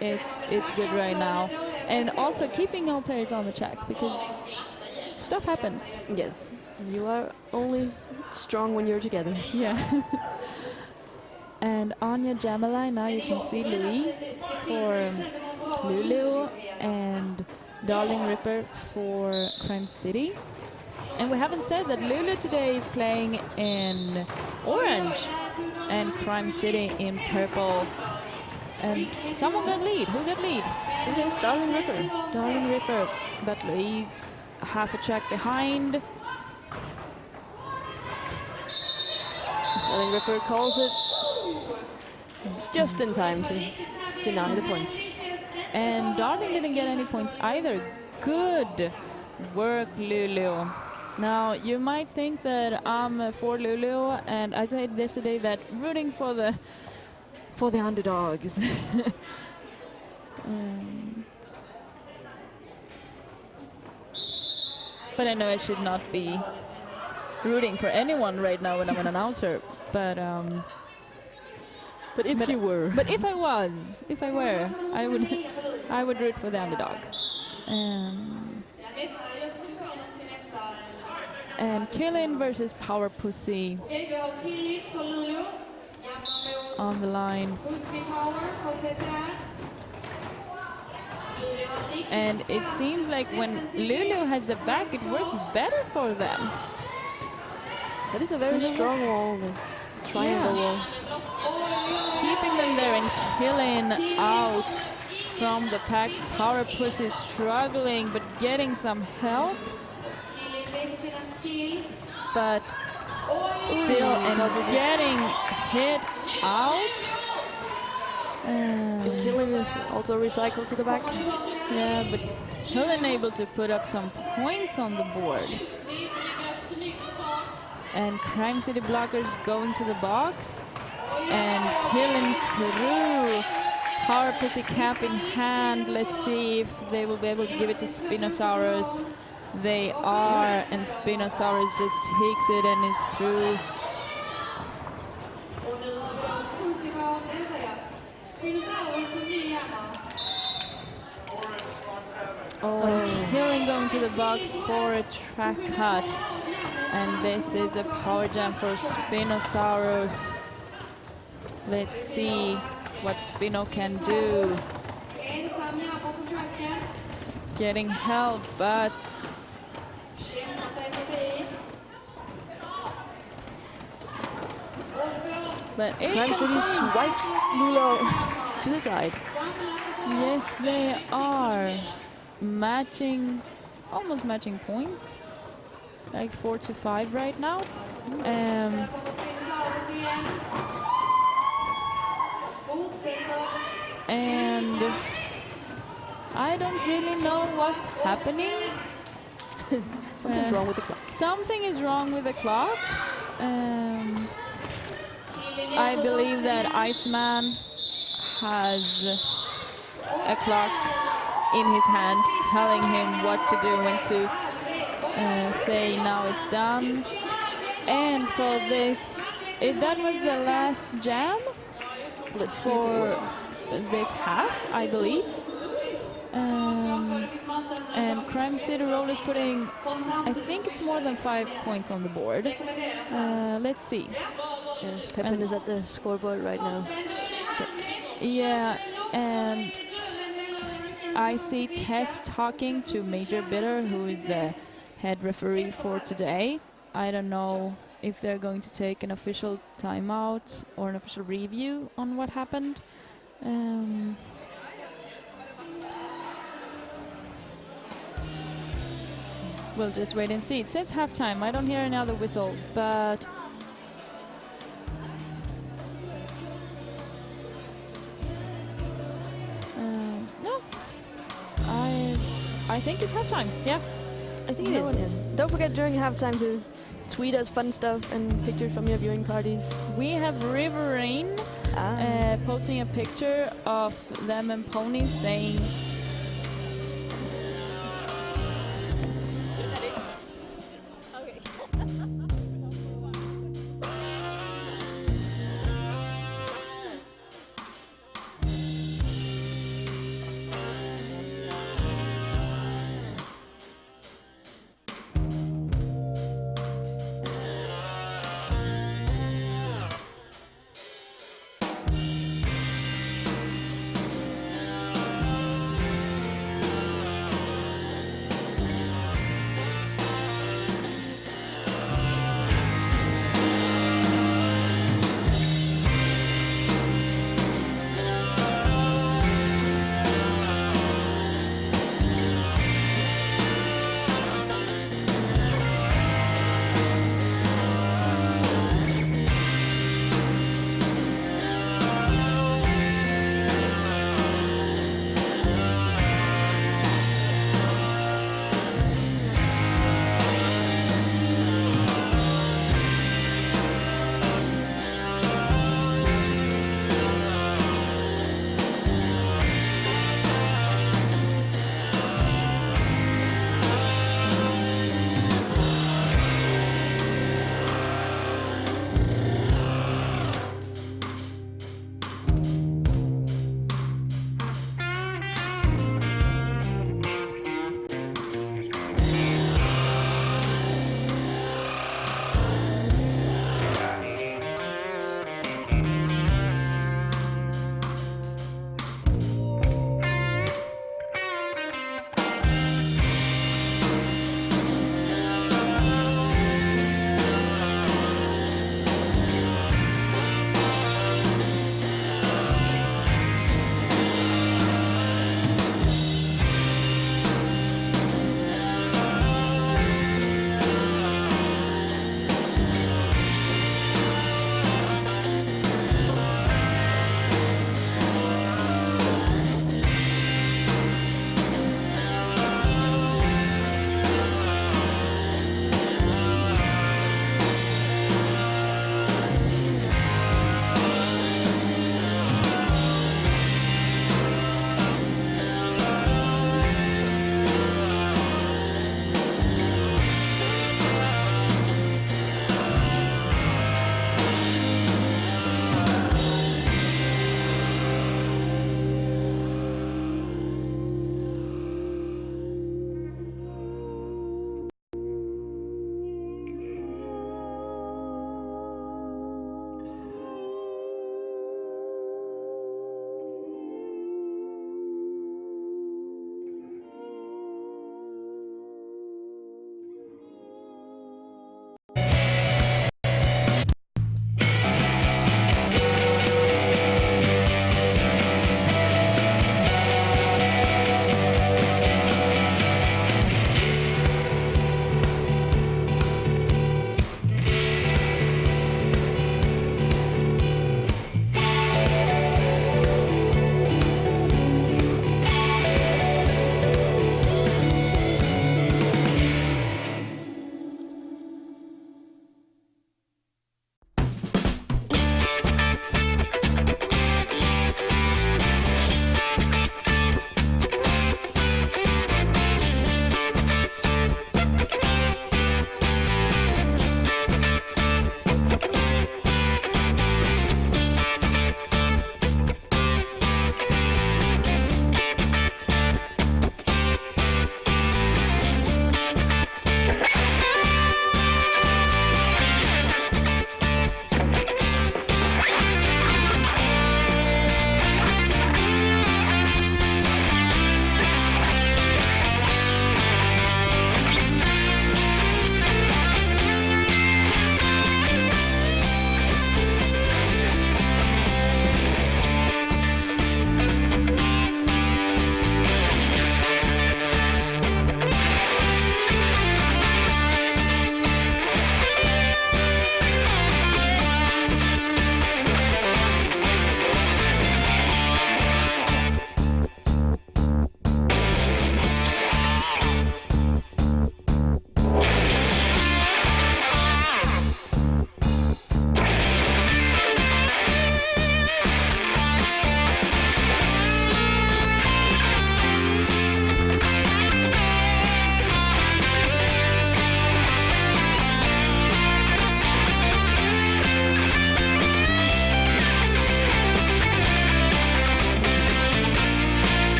It's good right now. And also keeping all players on the track, because stuff happens. Yes. You are only strong when you're together. Yeah. And on your jammer line now you can see Louise for Luleå and Darling Ripper for Crime City. And we haven't said that Luleå today is playing in orange and Crime City in purple. And someone got lead. Who got lead? It is Darling Ripper. Darling Ripper. But Louise half a track behind. Darling Ripper calls it just in time to deny the points. And Darling didn't get any points either. Good work, Luleå. Now, you might think that I'm for Luleå, and I said yesterday that rooting for the underdogs. But I know I should not be rooting for anyone right now when I'm an announcer. But if you were. But if I were, I would root for the underdog. And Killin versus Power Pussy on the line. And it seems like when Luleå has the back, it works better for them. That is a very strong wall, the triangle wall. Keeping them there and killing out from the pack. Power Pussy is struggling but getting some help. But still and getting hit out. Killing is also recycled to the back. Yeah, but Helen able to put up some points on the board. And Crime City Blockers going to the box and killing through. Power Pussy cap in hand. Let's see if they will be able to give it to Spinosaurus. They are, and Spinosaurus just takes it and is through. Killing going to the box for a track cut. And this is a power jam for Spinosaurus. Let's see what Spino can do. Getting help, but Crime City swipes Luleå to the side. Yes, they are matching, almost matching points, like 4-5 right now. And I don't really know what's happening. Something's wrong with the clock. Something is wrong with the clock. I believe that Iceman has a clock in his hand telling him what to do, when to say now it's done. And for this, that was the last jam for this half, I believe. And Crime City Roll is putting, I think it's more than 5 points on the board. Let's see. Yes, Pepin is at the scoreboard right now. Check. Yeah, and I see Tess talking to Major Bitter, who is the head referee for today. I don't know if they're going to take an official timeout or an official review on what happened. We'll just wait and see. It says halftime. I don't hear another whistle, but no. I think it's halftime. Yeah, I think it is. Don't forget during halftime to tweet us fun stuff and pictures from your viewing parties. We have River Rain posting a picture of them and ponies saying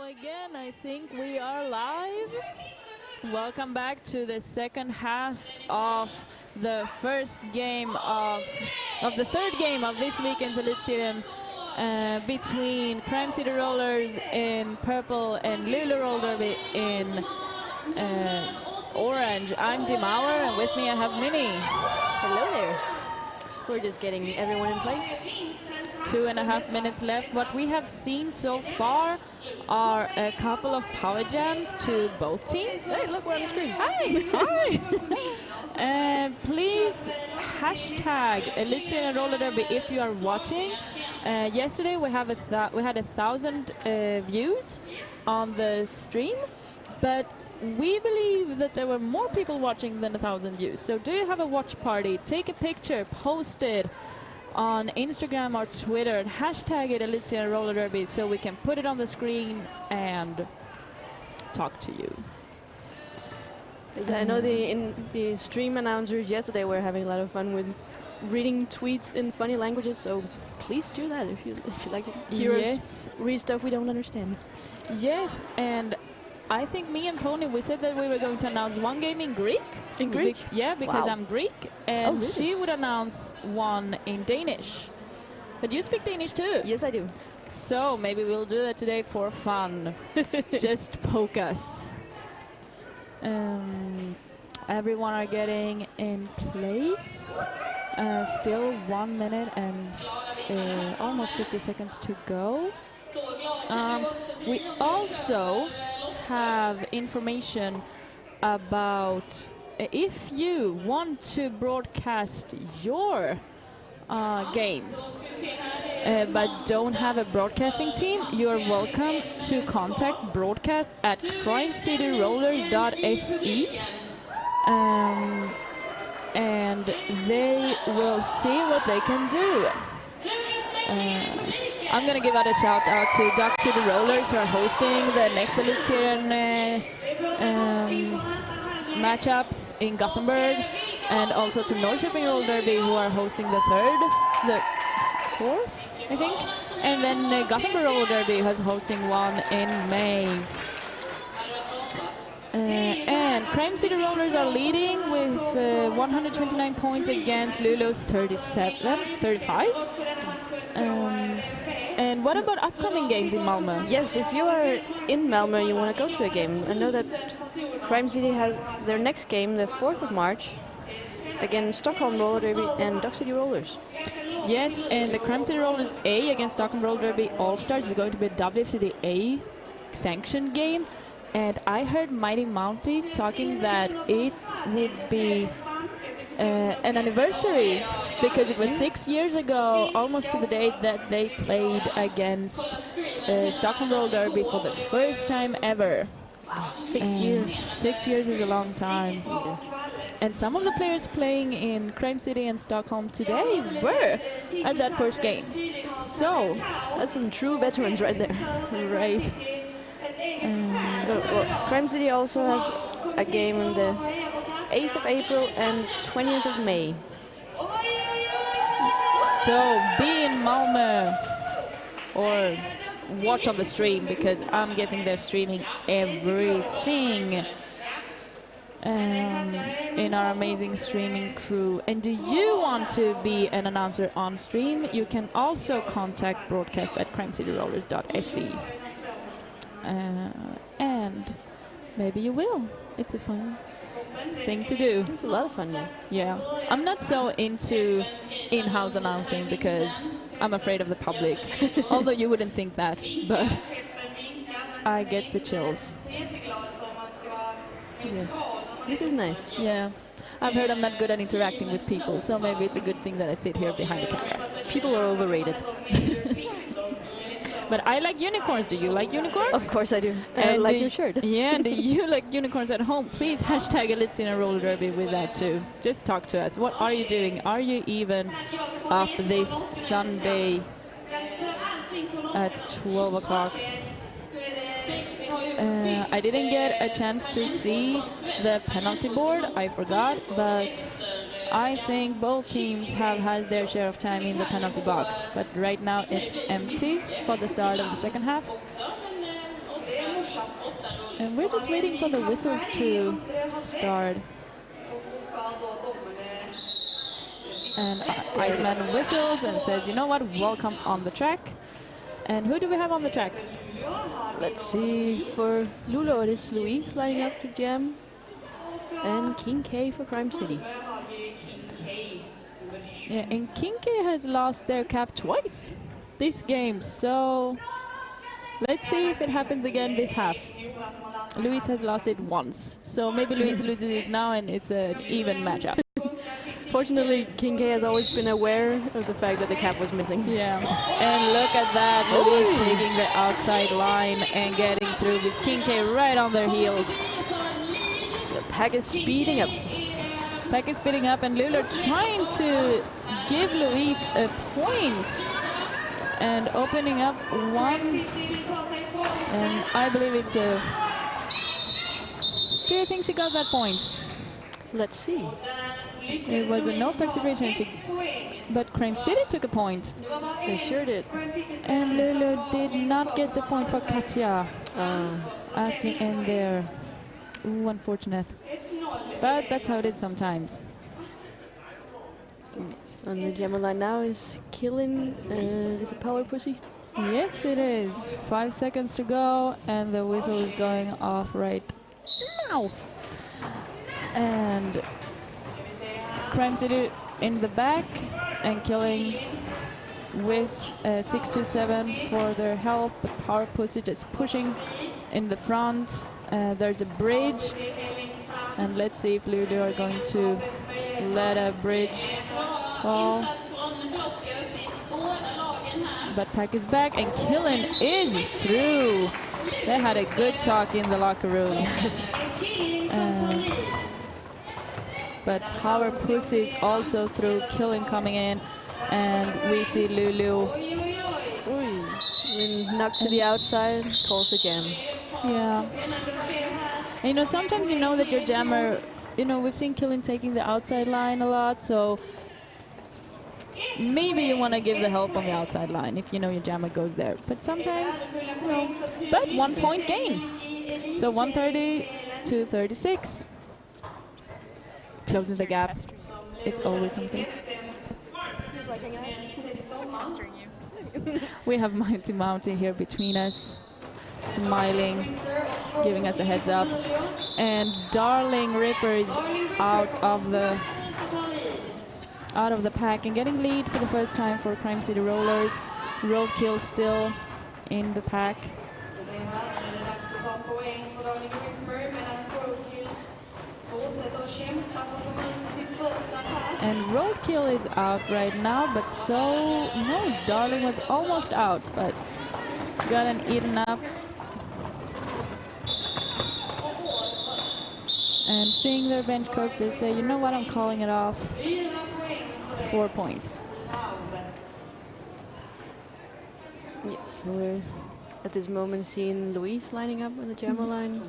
again, I think we are live. Welcome back to the second half of the first game of the third game of this weekend's Elitserien between Crime City Rollers in purple and Luleå Roll Derby in orange. I'm Dimauer, and with me I have Minnie. Hello there. We're just getting everyone in place. 2.5 minutes left. What we have seen so far are a couple of power jams to both teams. Hey, look, we're on the screen. Hi! Hi! Please hashtag Elitserien Roller Derby if you are watching. Yesterday we had 1,000 views on the stream, but we believe that there were more people watching than 1,000 views. So do you have a watch party? Take a picture, post it on Instagram or Twitter, and hashtag it Elitserien Roller Derby so we can put it on the screen and talk to you. I know the stream announcers yesterday were having a lot of fun with reading tweets in funny languages, so please do that if you like to hear us read stuff we don't understand. Yes, and I think me and Pony, we said that we were going to announce one game in Greek. In Greek? Yeah, because Wow. I'm Greek, and really? she would announce one in Danish. But you speak Danish too. Yes, I do. So maybe we'll do that today for fun. Just poke us. Everyone are getting in place. Still 1 minute and almost 50 seconds to go. We also have information about if you want to broadcast your games but don't have a broadcasting team, you're welcome to contact broadcast at crimecityrollers.se, and they will see what they can do. I'm going to give out a shout out to Duck City Rollers, who are hosting the next Elitserien matchups in Gothenburg, and also to Norrköping Roll Derby, who are hosting the fourth, I think. And then Gothenburg Roll Derby is hosting one in May. And Crime City Rollers are leading with 129 points against Luleå's 35. And what about upcoming games in Malmö? Yes, if you are in Malmö and you want to go to a game, I know that Crime City has their next game the 4th of March against Stockholm Roller Derby and Duck City Rollers. Yes, and the Crime City Rollers A against Stockholm Roller Derby All-Stars is going to be a WCDA sanctioned game. And I heard Mighty Mounty talking that it would be an anniversary, because it was 6 years ago, almost to the date, that they played against Stockholm Roll Derby for the first time ever. Wow, 6 years. 6 years is a long time. Yeah. And some of the players playing in Crime City and Stockholm today were at that first game. So that's some true veterans right there. Right. Well, Crime City also has a game on the 8th of April and 20th of May. So be in Malmö or watch on the stream, because I'm guessing they're streaming everything in our amazing streaming crew. And do you want to be an announcer on stream? You can also contact broadcast at crimecityrollers.se. And maybe you will. It's a fun thing to do. It's a lot of fun, yeah. Yeah. I'm not so into in-house announcing because I'm afraid of the public. Although you wouldn't think that, but I get the chills. Yeah. This is nice. Yeah. I've heard I'm not good at interacting with people, so maybe it's a good thing that I sit here behind the camera. People are overrated. But I like unicorns. Do you like unicorns? Of course I do. And I like your shirt. Yeah, do you like unicorns at home? Please hashtag Elitserien Roller Derby with that too. Just talk to us. What are you doing? Are you even up this Sunday at 12 o'clock? I didn't get a chance to see the penalty board. I forgot, but I think both teams have had their share of time in the penalty box, but right now it's empty for the start of the second half. And we're just waiting for the whistles to start. And Iceman whistles and says, you know what, welcome on the track. And who do we have on the track? Let's see, for Luleå it is Luis lining up to jam, and King K for Crime City. Yeah, and King K has lost their cap twice this game, so let's see if it happens again this half. Luis has lost it once, so maybe Luis loses it now and it's an even matchup. Fortunately, King K has always been aware of the fact that the cap was missing. Yeah, and look at that, Luis taking the outside line and getting through with King K right on their heels. So the pack is speeding up. Pack is speeding up, and Luleå trying to give Luis a point and opening up one. And I believe it's a... Do you think she got that point? Let's see. It was a no-pack situation, but Crime City took a point. They sure did. And Luleå did not get the point for Katja at the end there. Ooh, unfortunate. But that's how it is sometimes. And the jammer line now is killing. Is it Power Pussy? Yes, it is. 5 seconds to go, and the whistle is going off right now. And Crime City in the back and killing with 627 for their help. But Power Pussy just pushing in the front. There's a bridge, and let's see if Luleå are going to let a bridge fall. But Pack is back, and Killen is through. They had a good talk in the locker room. But Power Pussy is also through, Killen coming in, and we see Luleå. Knocked to the outside, calls again. Yeah. And, you know, sometimes you know that your jammer, you know, we've seen Killen taking the outside line a lot, so maybe you want to give the help on the outside line if you know your jammer goes there. But sometimes, you know, but 1 point gain. So 130 to 36. Closing the gap. It's always something. We have Mounty here between us, smiling, giving us a heads up. And Darling Ripper is out of the pack and getting lead for the first time for Crime City Rollers. Roadkill still in the pack. And Roadkill is out right now, but so, no, Darling was almost out, but got an eaten up. And seeing their bench cook, they say, you know what, I'm calling it off. 4 points. Yes, we're at this moment seeing Luis lining up on the jammer line.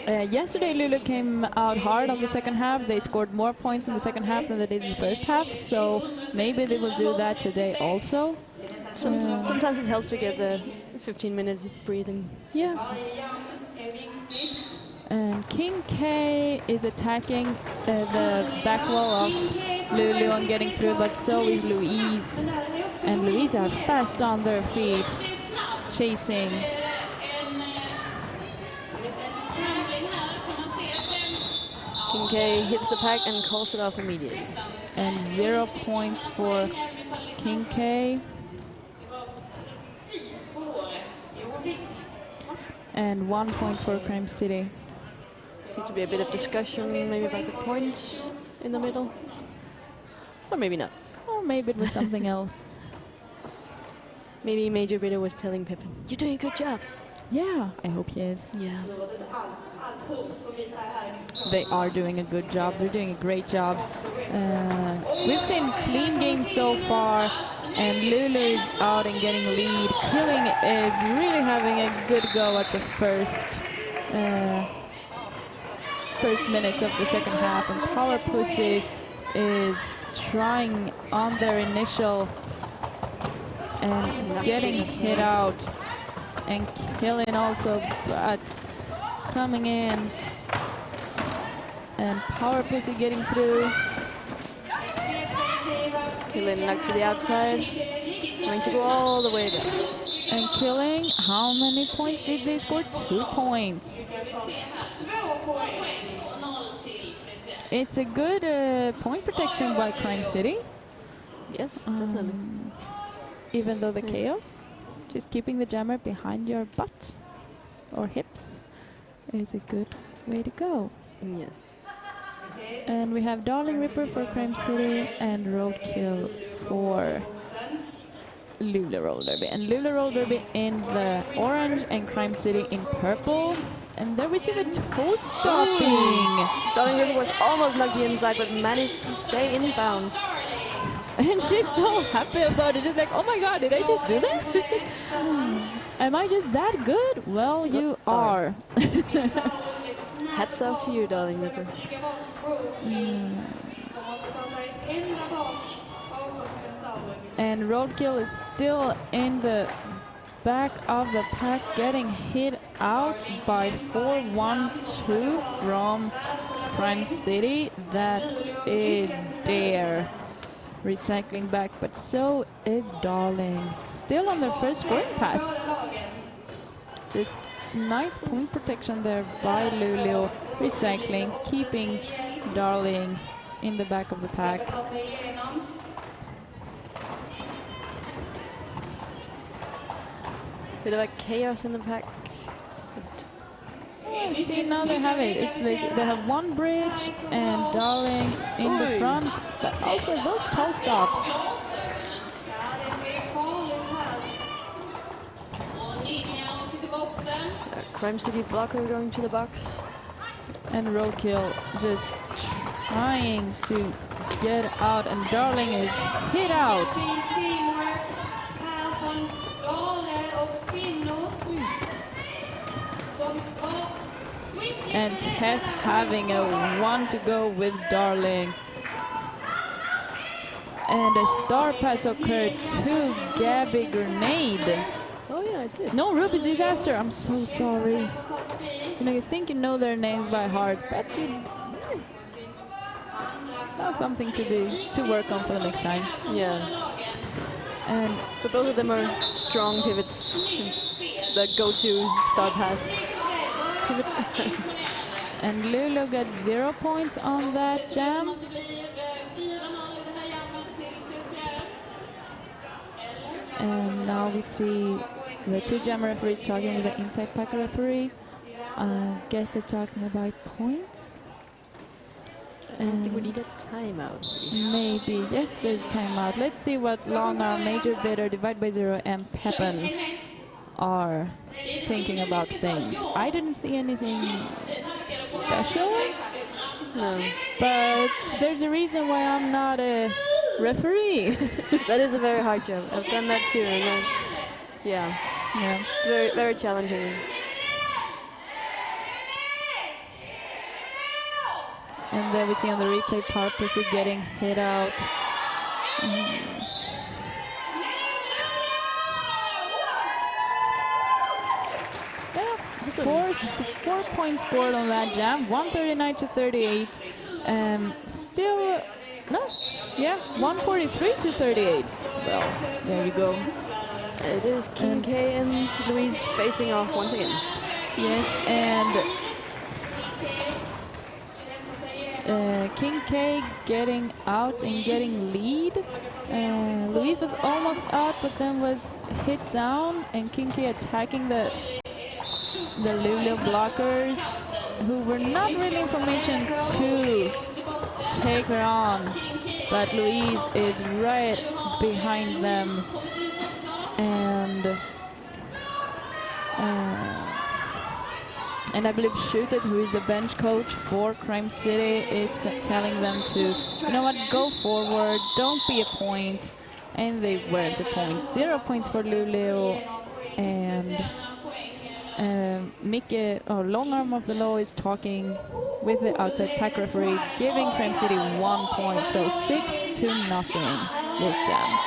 Yesterday, Luleå came out hard on the second half. They scored more points in the second half than they did in the first half, so maybe they will do that today also. Sometimes it helps to get the 15 minutes of breathing. Yeah. And King K is attacking the back wall of Luleå and getting through, but so is Louise. And Louise are fast on their feet, chasing. King K hits the pack and calls it off immediately. And 0 points for King K. And 1 point for Crime City. Seems to be a bit of discussion maybe about the points in the middle. Or maybe not. Or maybe it was something else. Maybe Major Bitter was telling Pippin, you're doing a good job. Yeah, I hope he is. Yeah. They are doing a good job. They're doing a great job. We've seen clean games so far, and Luleå is out and getting lead. Killing is really having a good go at the first minutes of the second half, and Power Pussy is trying on their initial and getting hit out, and Killing also, but coming in. And Power Pussy getting through. Killing knocked to the outside. Going to go all the way down. And Killing, how many points did they score? 2 points. It's a good point protection by Crime City. Yes, definitely. Even though the chaos, just keeping the jammer behind your butt or hips is a good way to go. Yes. And we have Darling Ripper for Crime City and Roadkill for Luleå Roll Derby. And Luleå Roll Derby in the orange and Crime City in purple. And there we see the toe stopping. Darling River was almost knocked the inside, but managed to stay in bounds. And she's so happy about it. Just like, oh my god, did I just do that? Am I just that good? Well, you are. Hats off to you, Darling River. And Roadkill is still in the back of the pack, getting hit out by 4-1-2 from Crime City. That is Dare recycling back, but so is Darling. Still on their first scoring pass. Just nice point protection there by Luleå. Recycling, keeping Darling in the back of the pack. Bit of a chaos in the pack. Yeah, see, now they have it. It's like they have one bridge and Darling in the front, but also those toe stops. Crime City blocker going to the box. And Roadkill just trying to get out, and Darling is hit out. And Tess having a 1 to go with Darling. And a star pass occurred to Gabby Grenade. Oh yeah, I did. No, Ruby's Disaster, I'm so sorry. You know, you think you know their names by heart, but you... That's something to work on for the next time. Yeah. And But both of them are strong pivots. The go-to star pass pivots. And Luleå got 0 points on that jam. And now we see the two jam referees talking with the inside pack referee. Guess they're talking about points. I think we need a timeout. Maybe. Yes, there's timeout. Let's see what Long Arm, Major Bidder, Divide by Zero, and Peppen are thinking about things. I didn't see anything special. No. But there's a reason why I'm not a referee. That is a very hard job. I've done that too. And then, yeah. It's very, very challenging. And then we see on the replay Power Pussy getting hit out. Yeah, 4 points scored on that jam, 139 to 38. Still, no, yeah, 143 to 38. Well, there you go. It is King K and Louise facing off once again. Yes, and King K getting out and getting lead. Louise was almost out, but then was hit down, and King K attacking the Luleå blockers, who were not really in formation to take her on, but Louise is right behind them, and I believe Shoot It, who is the bench coach for Crime City, is telling them to, you know what, go forward, don't be a point, and they weren't a point. 0 points for Luleå, and Long Arm of the Law is talking with the outside pack referee, giving Crime City 1 point, so 6-0 this jam.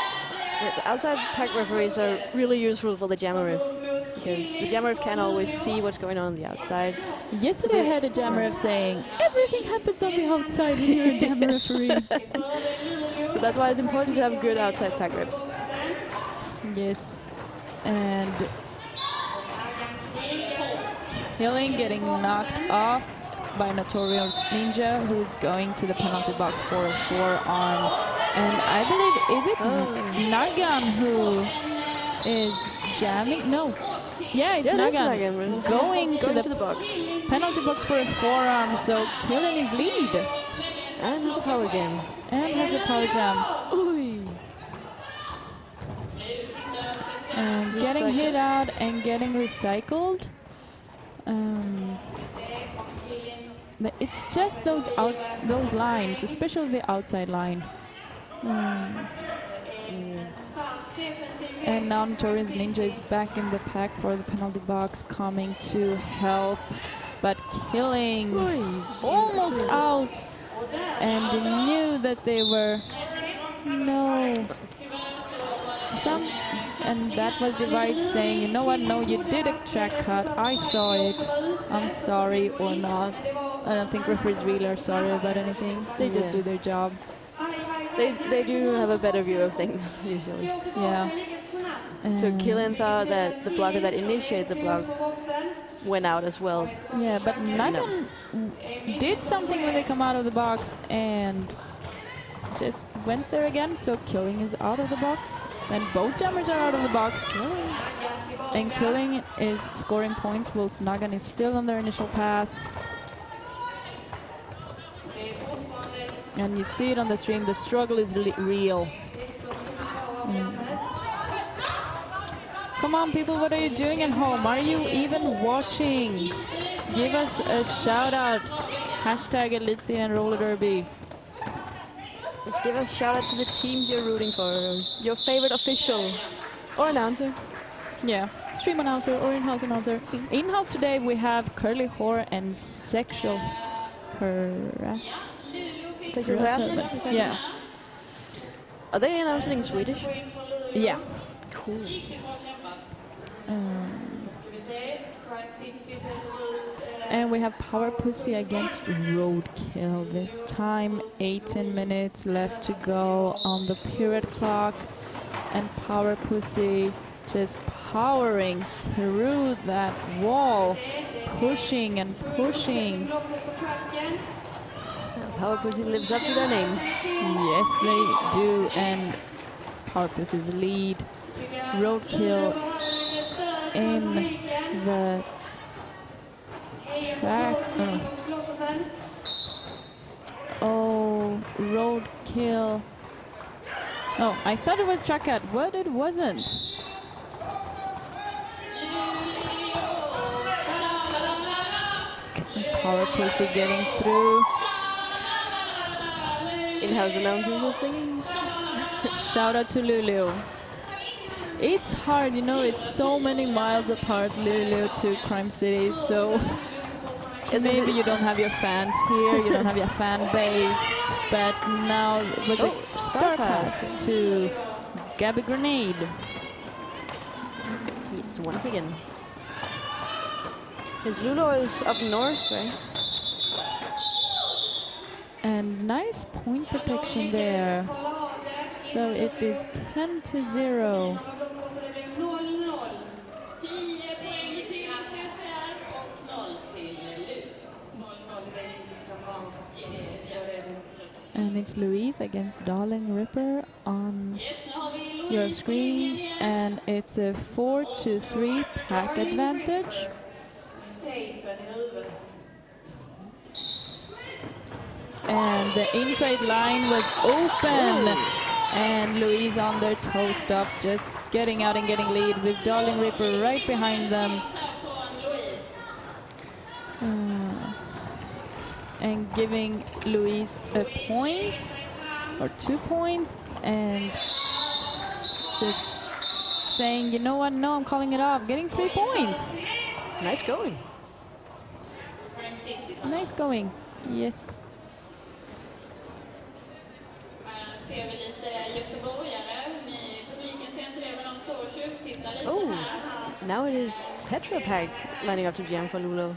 Yes, outside pack referees are really useful for the jammer ref, because the jammer can't always see what's going on the outside. Yesterday I had a jam ref saying, everything happens on the outside when you're a jam referee. But that's why it's important to have good outside pack reps. Yes. And Killing getting knocked off by Notorious Ninja, who's going to the penalty box for a forearm. And I believe, is it Nagan who is jamming? No. Yeah, it's Nagan. Going to the box. Penalty box for a forearm, so Killing his lead. And has a power jam. And getting hit out and getting recycled. But it's just those lines, especially the outside line. And now Turen's Ninja is back in the pack for the penalty box, coming to help, but Killing almost out, and knew that they were and that was Divide saying, you know what, no, you did a track cut, I saw it, I'm sorry, or not. I don't think referees really are sorry about anything, they just do their job. They do have a better view of things, usually. Yeah. So Killing thought that the blocker that initiated the block went out as well. Yeah, but Nagan did something when they come out of the box and just went there again, so Killing is out of the box. And both jammers are out of the box. And Killing is scoring points whilst Nagan is still on their initial pass. And you see it on the stream, the struggle is real. Come on people, what are you doing at home? Are you even watching? Give us a shout out. Hashtag Elitserien Roller Derby. Let's give a shout out to the teams you're rooting for. Your favorite official or announcer. Yeah, stream announcer or in-house announcer. In-house today we have Curly Whore and Sexual Harassment. Yeah. Are they announcing in Swedish? Yeah. Cool. And we have Power Pussy against Roadkill this time. 18 minutes left to go on the period clock. And Power Pussy just powering through that wall. Pushing and pushing. Power Pussy lives up to their name. Yes, they do. And Power Pussy's lead. Roadkill in the track. Oh, Roadkill. Oh, I thought it was track cut, but it wasn't. And Power Pussy getting through. In-house announcers are singing. Shout out to Luleå. It's hard, you know, it's so many miles apart, Luleå to Crime City, so maybe you don't have your fans here, you don't have your fan base, but now it was a star pass to Gabby Grenade. It's once again. His Luleå is up north, right? And nice point protection there. So it is 10-0. 10 poäng till CCR och 0 till Luleå. And it's Louise against Darling Ripper on your screen. And it's a 4-3 pack advantage. And the inside line was open. And Louise on their toe stops, just getting out and getting lead with Darling Ripper right behind them. And giving Louise a point or 2 points and just saying, you know what, no, I'm calling it off, getting 3 points. Nice going. Nice going, yes. Ser vi lite göteborgare i publiken, ser inte det, men de står och tjuvtittar lite Oh, här. Now it is Petra Pak lining up to jam for Luleå.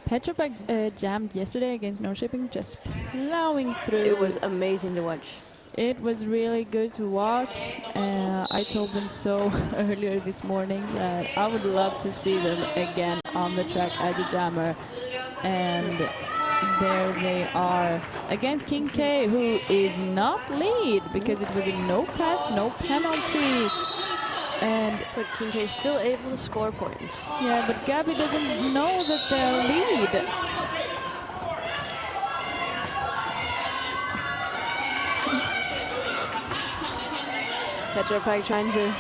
Petra Pak jammed yesterday against Norrköping, just plowing through. It was amazing to watch. It was really good to watch. I told them so earlier this morning that I would love to see them again on the track as a jammer. And there they are against King K, who is not lead because it was a no pass, no penalty. But King K is still able to score points. Yeah, but Gabby doesn't know that they're lead. Petra Pak trying to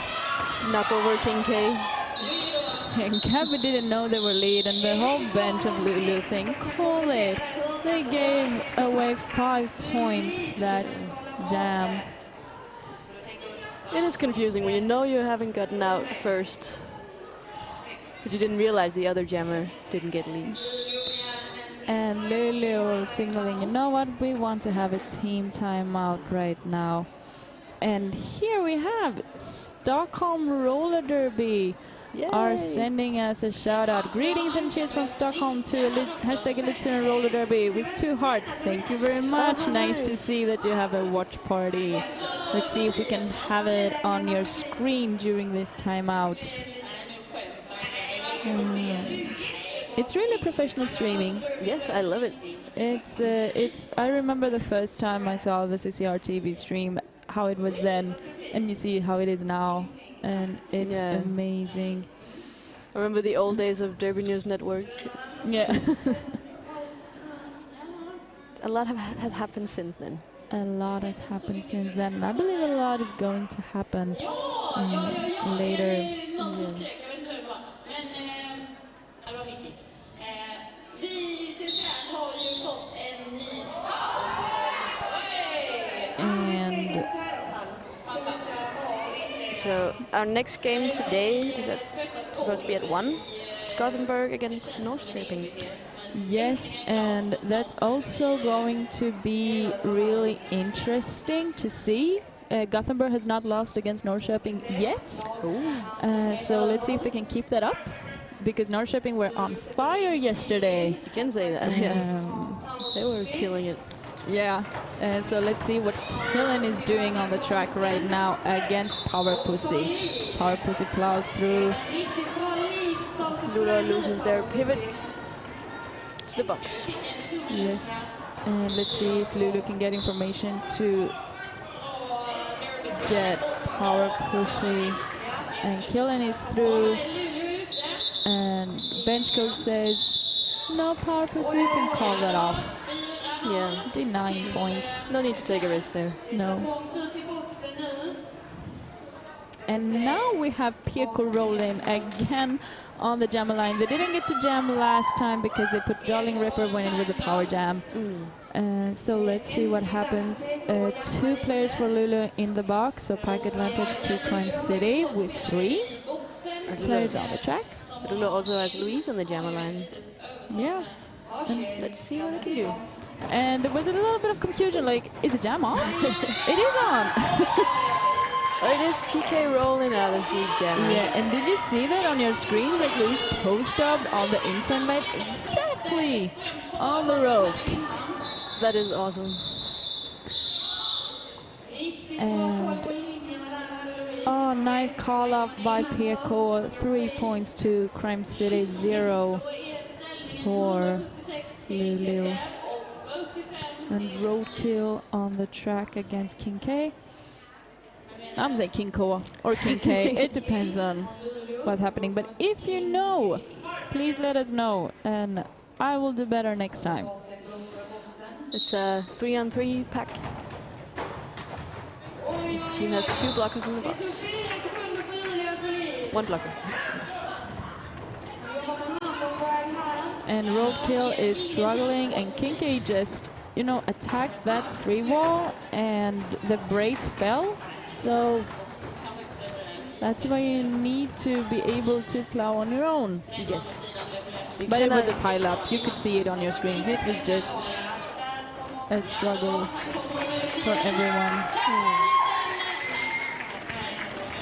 knock over King K. And Gabby didn't know they were lead, and the whole bench of Luleå saying, call it. They gave away 5 points that jam. It is confusing when you know you haven't gotten out first, but you didn't realize the other jammer didn't get lead. And Luleå signaling, you know what, we want to have a team timeout right now. And here we have Stockholm Roller Derby. Yay. Are sending us a shout out. Greetings and cheers from Stockholm to hashtag Elitserien Roller Derby with 2 hearts. Thank you very much. Nice to see that you have a watch party. Let's see if we can have it on your screen during this timeout. It's really professional streaming. Yes, I love it. It's. I remember the first time I saw the CCR-TV stream, how it was then, and you see how it is now. And it's amazing. I remember the old days of Derby News Network. Yeah. A lot has happened since then. A lot has happened since then. And I believe a lot is going to happen later. And so our next game today is supposed to be at 1. It's Gothenburg against Norrköping. yes, and that's also going to be really interesting to see. Gothenburg has not lost against Norrköping yet. So let's see if they can keep that up, because Norrköping were on fire yesterday. You can say that. They were killing it. Yeah, so let's see what Killen is doing on the track right now against Power Pussy. Power Pussy plows through. Luleå loses their pivot to the box. Yes, and let's see if Luleå can get information to get Power Pussy. And Killen is through. And bench coach says, no, Power Pussy, you can call that off. Yeah. 9 points. No need to take a risk there. No. And now we have Pirko rolling again on the jammer line. They didn't get to jam last time because they put Darling Ripper when it was a power jam. So let's see what happens. 2 players for Luleå in the box, so pack advantage to Crime City with 3 players on the track. Luleå also has Louise on the jammer line. Yeah. And let's see what they can do. And there was a little bit of confusion, like, is the jam on? It is on! It is PK rolling out as lead jammer. Yeah, and did you see that on your screen? Like, Louise toe-stopped on the inside line exactly on the rope. That is awesome. And oh, nice call off by Pirko. 3 points to Crime City, 0 for Luleå. And roadkill on the track against King K. I'm saying King Koa or King K. It depends on what's happening. But if you know, please let us know, and I will do better next time. It's a 3-on-3 pack. Each team has 2 blockers in the box. 1 blocker. And roadkill is struggling, and King K just, you know, attacked that 3 wall, and the brace fell. So that's why you need to be able to plow on your own. Yes. But it was a pile up. You could see it on your screens. It was just a struggle for everyone.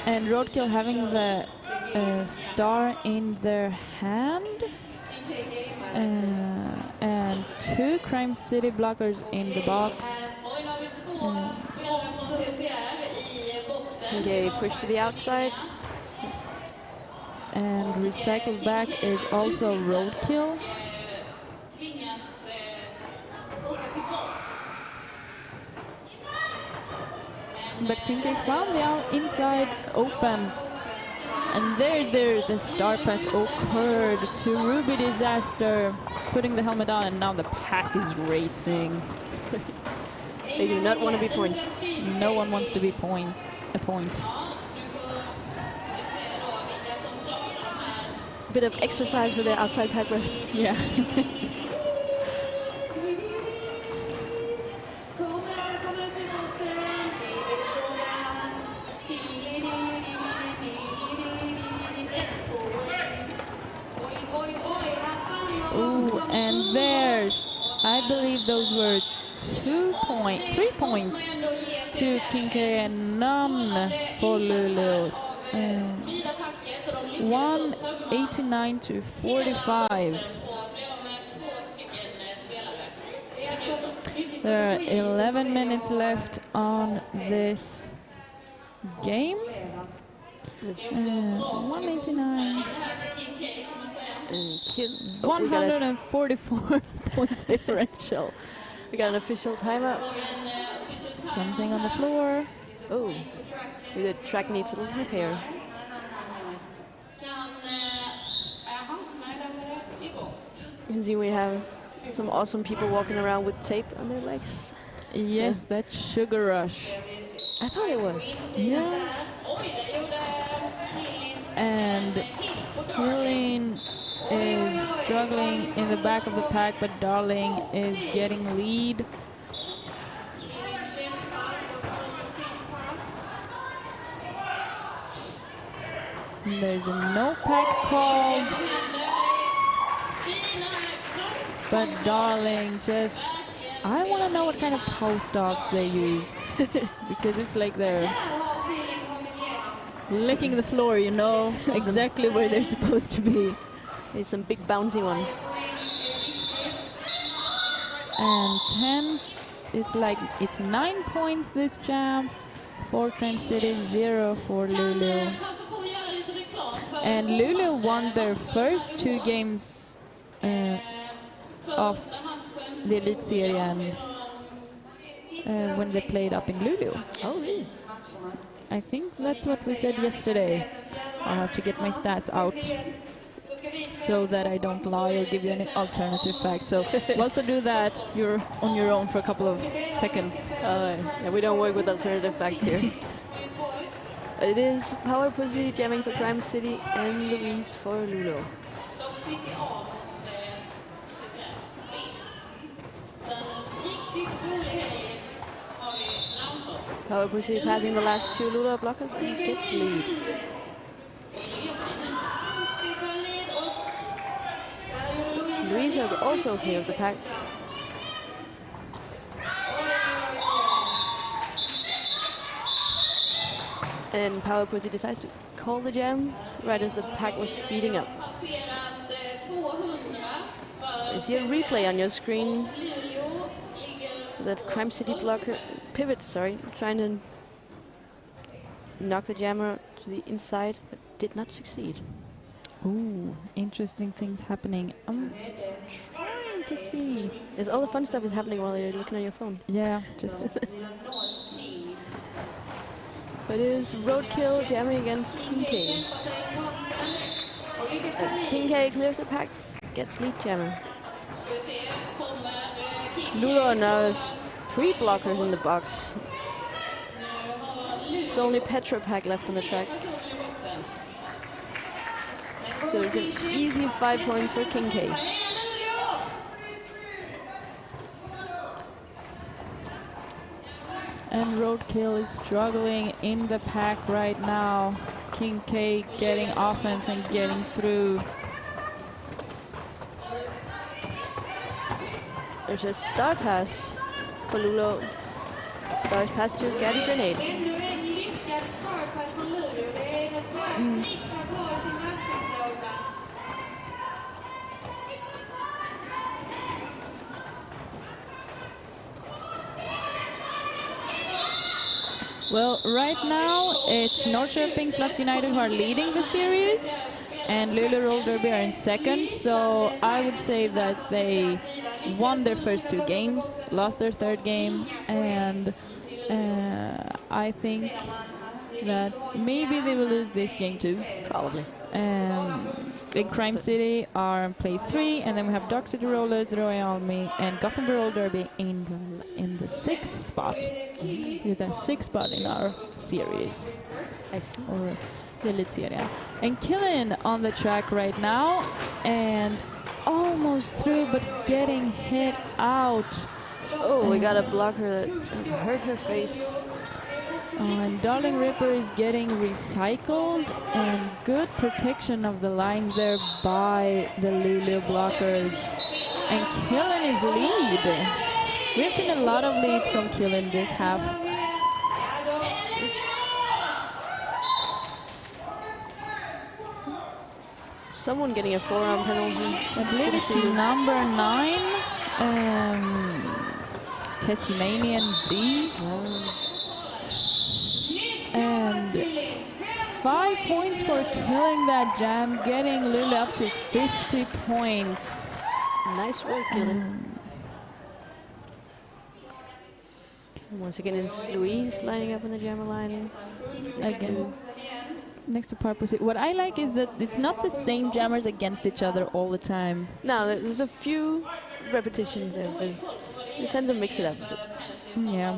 And roadkill having the a star in their hand. And 2 Crime City blockers in the box. Kincaid pushed to the outside. And recycled back is also roadkill. But Kincaid found the inside open. And there the star pass occurred to Ruby Disaster, putting the helmet on, and now the pack is racing. They do not want to be points. No one wants to be a point. Bit of exercise for their outside pack refs. Yeah. Ooh, and there's, I believe those were 3 points to Kincaid and none for Luleå. 189 to 45. There are 11 minutes left on this game. 189. 144 points differential. We got an official timeout. Something on the floor. Oh, the track needs a little repair. You can see we have some awesome people walking around with tape on their legs. Yes, so that's Sugar Rush. I thought it was. Yeah. And Helene is struggling in the back of the pack, but Darling is getting lead. And there's a no pack called, but Darling just, I want to know what kind of toe stops they use, because it's like they're licking the floor, you know, exactly where they're supposed to be. There's some big bouncy ones. And 10, it's 9 points this jam for Crime City, 0 for Luleå. And Luleå won their first 2 games of the Elitserien when they played up in Luleå. Oh, really? I think that's what we said yesterday. I'll have to get my stats out so that I don't lie or give you any alternative facts. So once I do that, you're on your own for a couple of seconds. Yeah, we don't work with alternative facts here. It is Power Pussy jamming for Crime City and Louise for Luleå. Power Pussy passing the last 2 Luleå blockers and gets lead. Louise has also cleared the pack. And Power Pussy decides to call the jam right as the pack was speeding up. You see a replay on your screen. That Crime City blocker pivot, trying to knock the jammer to the inside, but did not succeed. Ooh, interesting things happening. I'm trying to see. Yes, all the fun stuff is happening while you're looking on your phone. Yeah, just. But it is Roadkill jamming against Kincaid. Kincaid clears the pack, gets lead jammer. Luleå now has 3 blockers in the box. It's only Petra pack left on the track. So it's an easy 5 points for Kincaid. And Roadkill is struggling in the pack right now. Kincaid getting offense and getting through. There's a star pass for Luleå. Stars pass to Gabby Grenade. Well, right now it's Norrköping Sluts United who are leading the series, and Luleå Roller Derby are in second. So I would say that they won their first 2 games, lost their third game, and I think that maybe they will lose this game too. Probably. In Crime City are in place 3, and then we have Dock City Rollers, the Royal Army, and Gothenburg Roller Derby in the 6th spot. It's our 6th spot in our series, or the Elitserien. And Killen on the track right now, and almost through, but getting hit out. Oh, we got a blocker that hurt her face. And Darling Ripper is getting recycled, and good protection of the line there by the Luleå blockers. And Killen is lead. We've seen a lot of leads from Killen this half. Someone getting a forearm penalty. I believe it's number 9, Tasmanian D. And 5 points for killing that jam, getting Luleå up to 50 points. Nice work, Killen. Once again, it's Louise lining up in the jammer line. Next to Parpussy. What I like is that it's not the same jammers against each other all the time. No, there's a few repetitions there, but they tend to mix it up a bit. Yeah.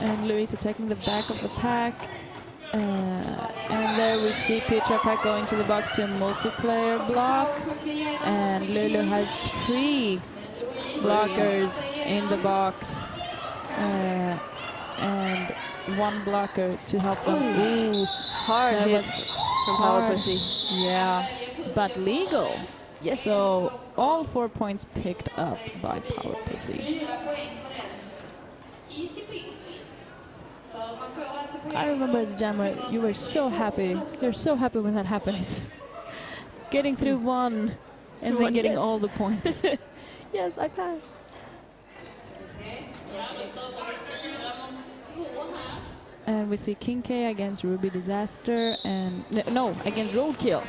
And Louise attacking the back of the pack. And there we see Petra Pack going to the box to a multiplayer block. And Luleå has 3 blockers in the box. And 1 blocker to help them. Ooh, hard hit from Powerpussy. Yeah, but legal. Yes. So all 4 points picked up by Powerpussy. I remember as a jammer, you were so happy. You're so happy when that happens. Getting through 1 and then getting all the points. Yes, I passed. And we see King K against Ruby Disaster and no, against Roadkill.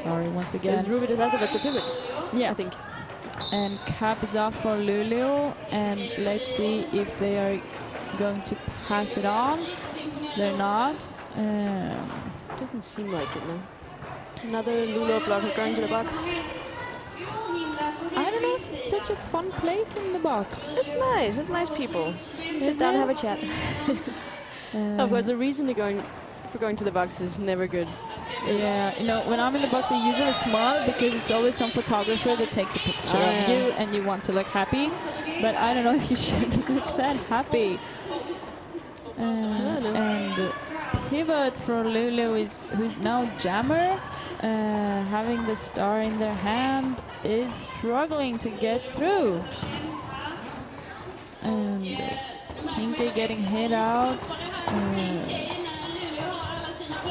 Sorry, once again. It's Ruby Disaster, that's a pivot. Yeah, I think. And cap is off for Luleå, and let's see if they are going to pass it on. They're not. Doesn't seem like it, no. Another Luleå blocker going to the box. I don't know if it's such a fun place in the box. It's nice. It's nice people. Sit down and have a chat. Of course, the reason for going to the box is never good. Yeah, you know, when I'm in the box, I usually smile because it's always some photographer that takes a picture of you and you want to look happy. But I don't know if you should look that happy. And pivot for Luleå who's now jammer, having the star in their hand, is struggling to get through. And Kinky getting hit out.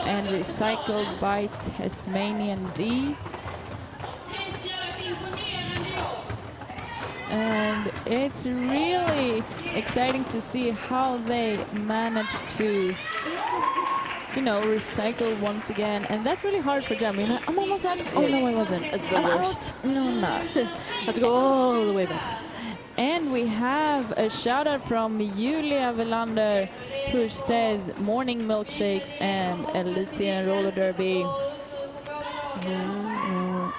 And recycled by Tasmanian D. And it's really exciting to see how they manage to, you know, recycle once again. And that's really hard for Jam. I'm almost done. Oh, no, I wasn't. It's the worst. No, I'm not. Have to go all the way back. And we have a shout out from Julia Velander, who says morning milkshakes and Elitserien roller derby.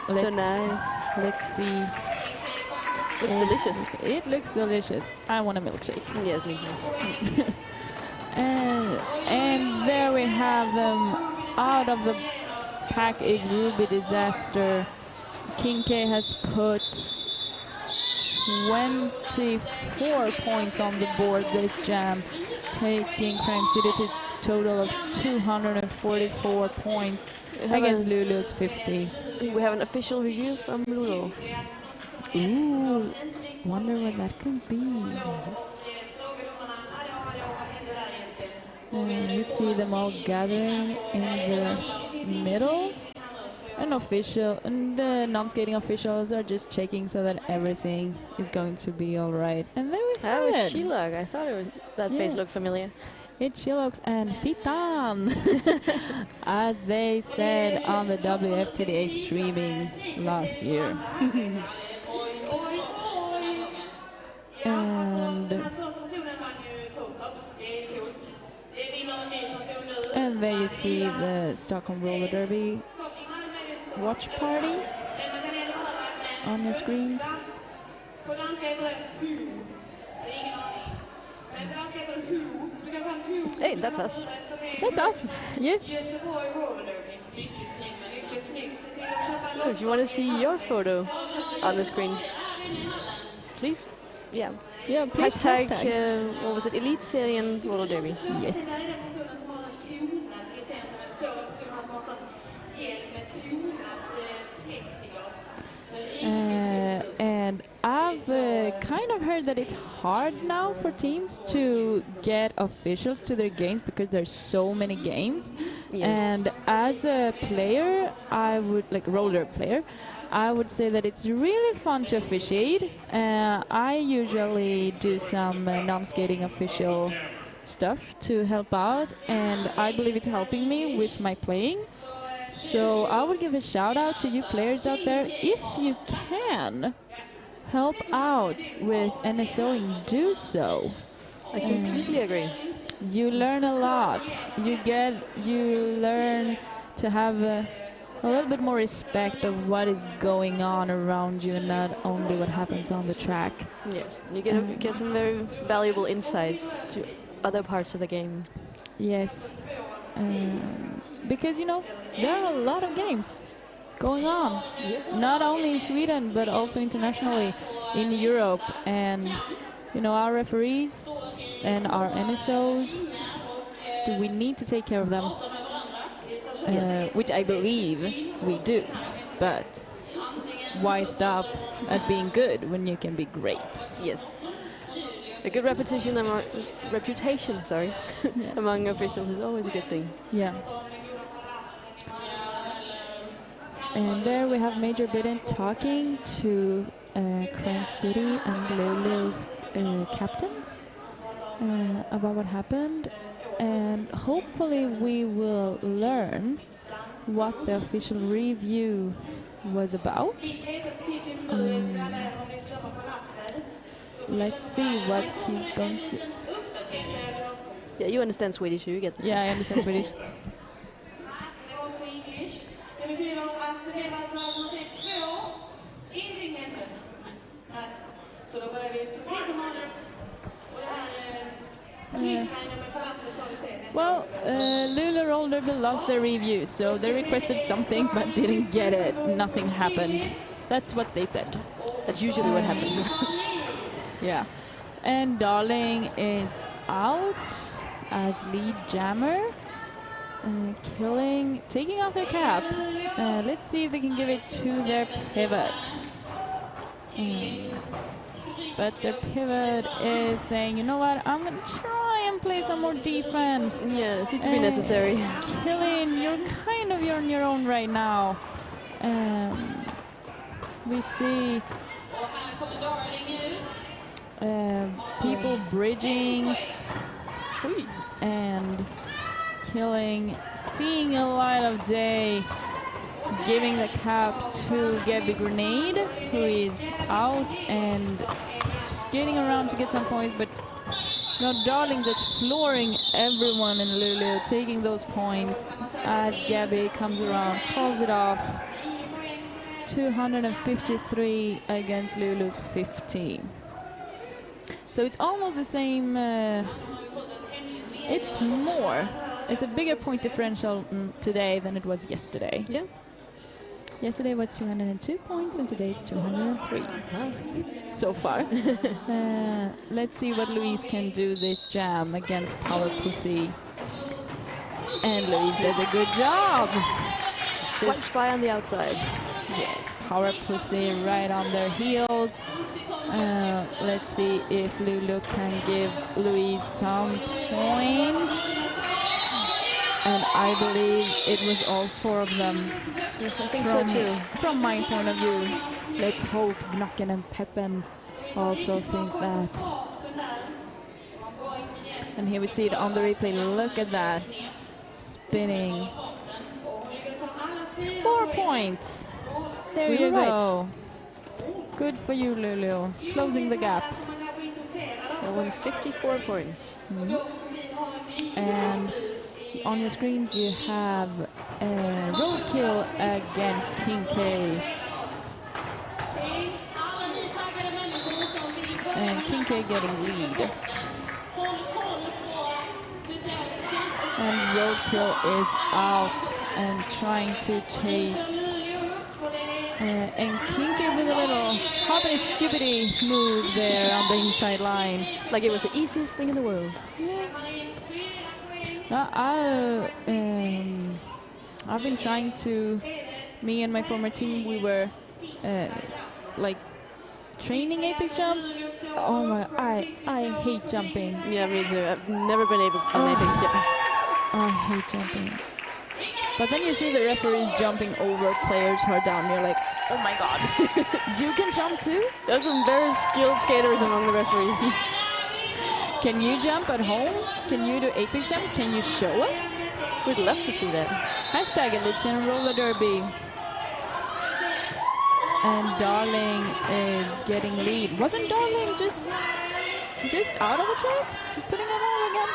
So nice. Let's see. Looks delicious. It looks delicious. I want a milkshake. Yes, me too. And there we have them. Out of the pack is Ruby Disaster. King K has put 24 points on the board this jam, taking Crime City to a total of 244 points against Luleå's 50. We have an official review from Luleå. Ooh, wonder what that could be. Yes. And you see them all gathering in the middle. And the non-skating officials are just checking so that everything is going to be all right. And there we have was it. Shilog. I thought that face looked familiar. It's Shilogs and Fitan, as they said on the WFTDA streaming last year. And there you see the Stockholm Roller Derby watch party on your screens. Hey, that's us. That's us. Yes. If you want to see your photo on the screen, please. Yeah. Yeah. Please Hashtag. What was it? Elitserien roller derby. Yes. And I've kind of heard that it's hard now for teams to get officials to their games because there's so many games. Yes. And as a player, I would, like roller player, I would say that it's really fun to officiate. I usually do some non-skating official stuff to help out, and I believe it's helping me with my playing. So I would give a shout out to you players out there. If you can help out with NSOing, do so. I completely agree. You learn a lot. You learn to have a little bit more respect of what is going on around you and not only what happens on the track. Yes, you get some very valuable insights to other parts of the game. Yes. Because, you know, there are a lot of games going on. Yes. Not only in Sweden, but also internationally in Europe. And, you know, our referees and our NSOs, we need to take care of them. Which I believe we do. But why stop at being good when you can be great? Yes. A good reputation among among officials is always a good thing. Yeah. And there we have Major Bidden talking to Crime City and Luleå's captains about what happened. And hopefully we will learn what the official review was about. Let's see what he's going to... Yeah, you understand Swedish, you get this. Yeah, I understand Swedish. Well, Luleå Roller Derby lost their review, so they requested something but didn't get it. Nothing happened. That's what they said. That's usually what happens. Yeah. And Darling is out as lead jammer. Taking off their cap. Let's see if they can give it to their pivot. But their pivot is saying, you know what, I'm going to try and play some more defense. Yeah, it seems to be necessary. Killing, you're on your own right now. We see people bridging and Killing, seeing a light of day, giving the cap to Gabby Grenade, who is out and skating around to get some points, but Darling just flooring everyone in Luleå, taking those points as Gabby comes around, calls it off. 253 against Luleå's 15. So it's almost the same, it's more. It's a bigger point differential today than it was yesterday. Yeah. Yesterday was 202 points and today it's 203. Wow. So far. Let's see what Louise can do this jam against Power Pussy. And Louise does a good job. Swipes by on the outside. Yes, Power Pussy right on their heels. Let's see if Luleå can give Louise some points. And I believe it was all 4 of them. Yes, I think so too. From my point of view, let's hope Gnacken and Peppen also think that. And here we see it on the replay. Look at that. Spinning. 4 points. There you go. Good for you, Luleå. Closing the gap. They won 54 points. And on your screens you have roadkill against King K. And King K getting lead. And roadkill is out and trying to chase. And King K with a little hoppity skippity move there on the inside line. Like it was the easiest thing in the world. I've been trying to, me and my former team, we were like training apex jumps. Oh my, I hate jumping. Yeah, me too. I've never been able to do an apex jump. I hate jumping. But then you see the referees jumping over players who are down. You're like, oh my god, you can jump too? There's some very skilled skaters among the referees. Can you jump at home? Can you do apex jump? Can you show us? We'd love to see that. Hashtag Elitserien roller derby. And Darling is getting lead. Wasn't Darling just out of the track? Putting it on again?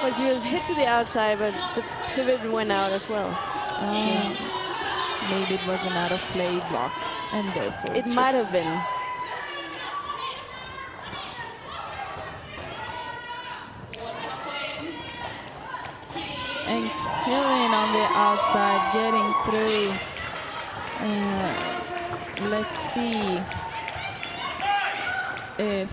Well, she was hit to the outside, but the pivot went out as well. Maybe it was an out of play block, and therefore it might have been. And killing on the outside, getting through. Let's see if.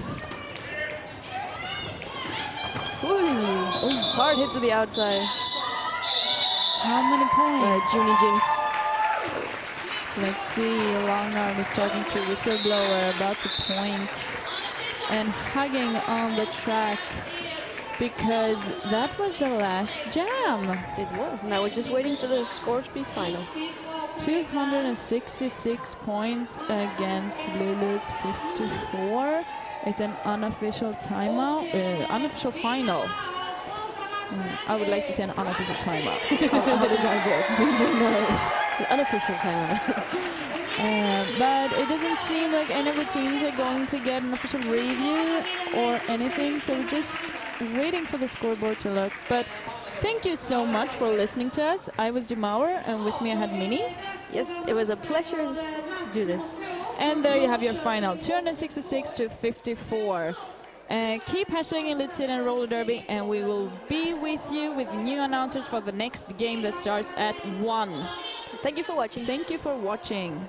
Ooh, hard hit to the outside. How many points? Junie Jinx. Let's see, Longarm is talking to Whistleblower about the points and hugging on the track because that was the last jam. It was. Now we're just waiting for the score to be final. 266 points against Luleå's 54. It's an unofficial timeout, unofficial final. I would like to say an unofficial timeout. How did that go? Do you know? An unofficial timeout. But it doesn't seem like any of the teams are going to get an official review or anything, so we're just waiting for the scoreboard to look. But thank you so much for listening to us. I was Demauer, and with me I had Minnie. Yes, it was a pleasure to do this. And there you have your final, 266 to 54. Keep hashtagging Elitserien Roller Derby, and we will be with you with new announcers for the next game that starts at 1. Thank you for watching. Thank you for watching.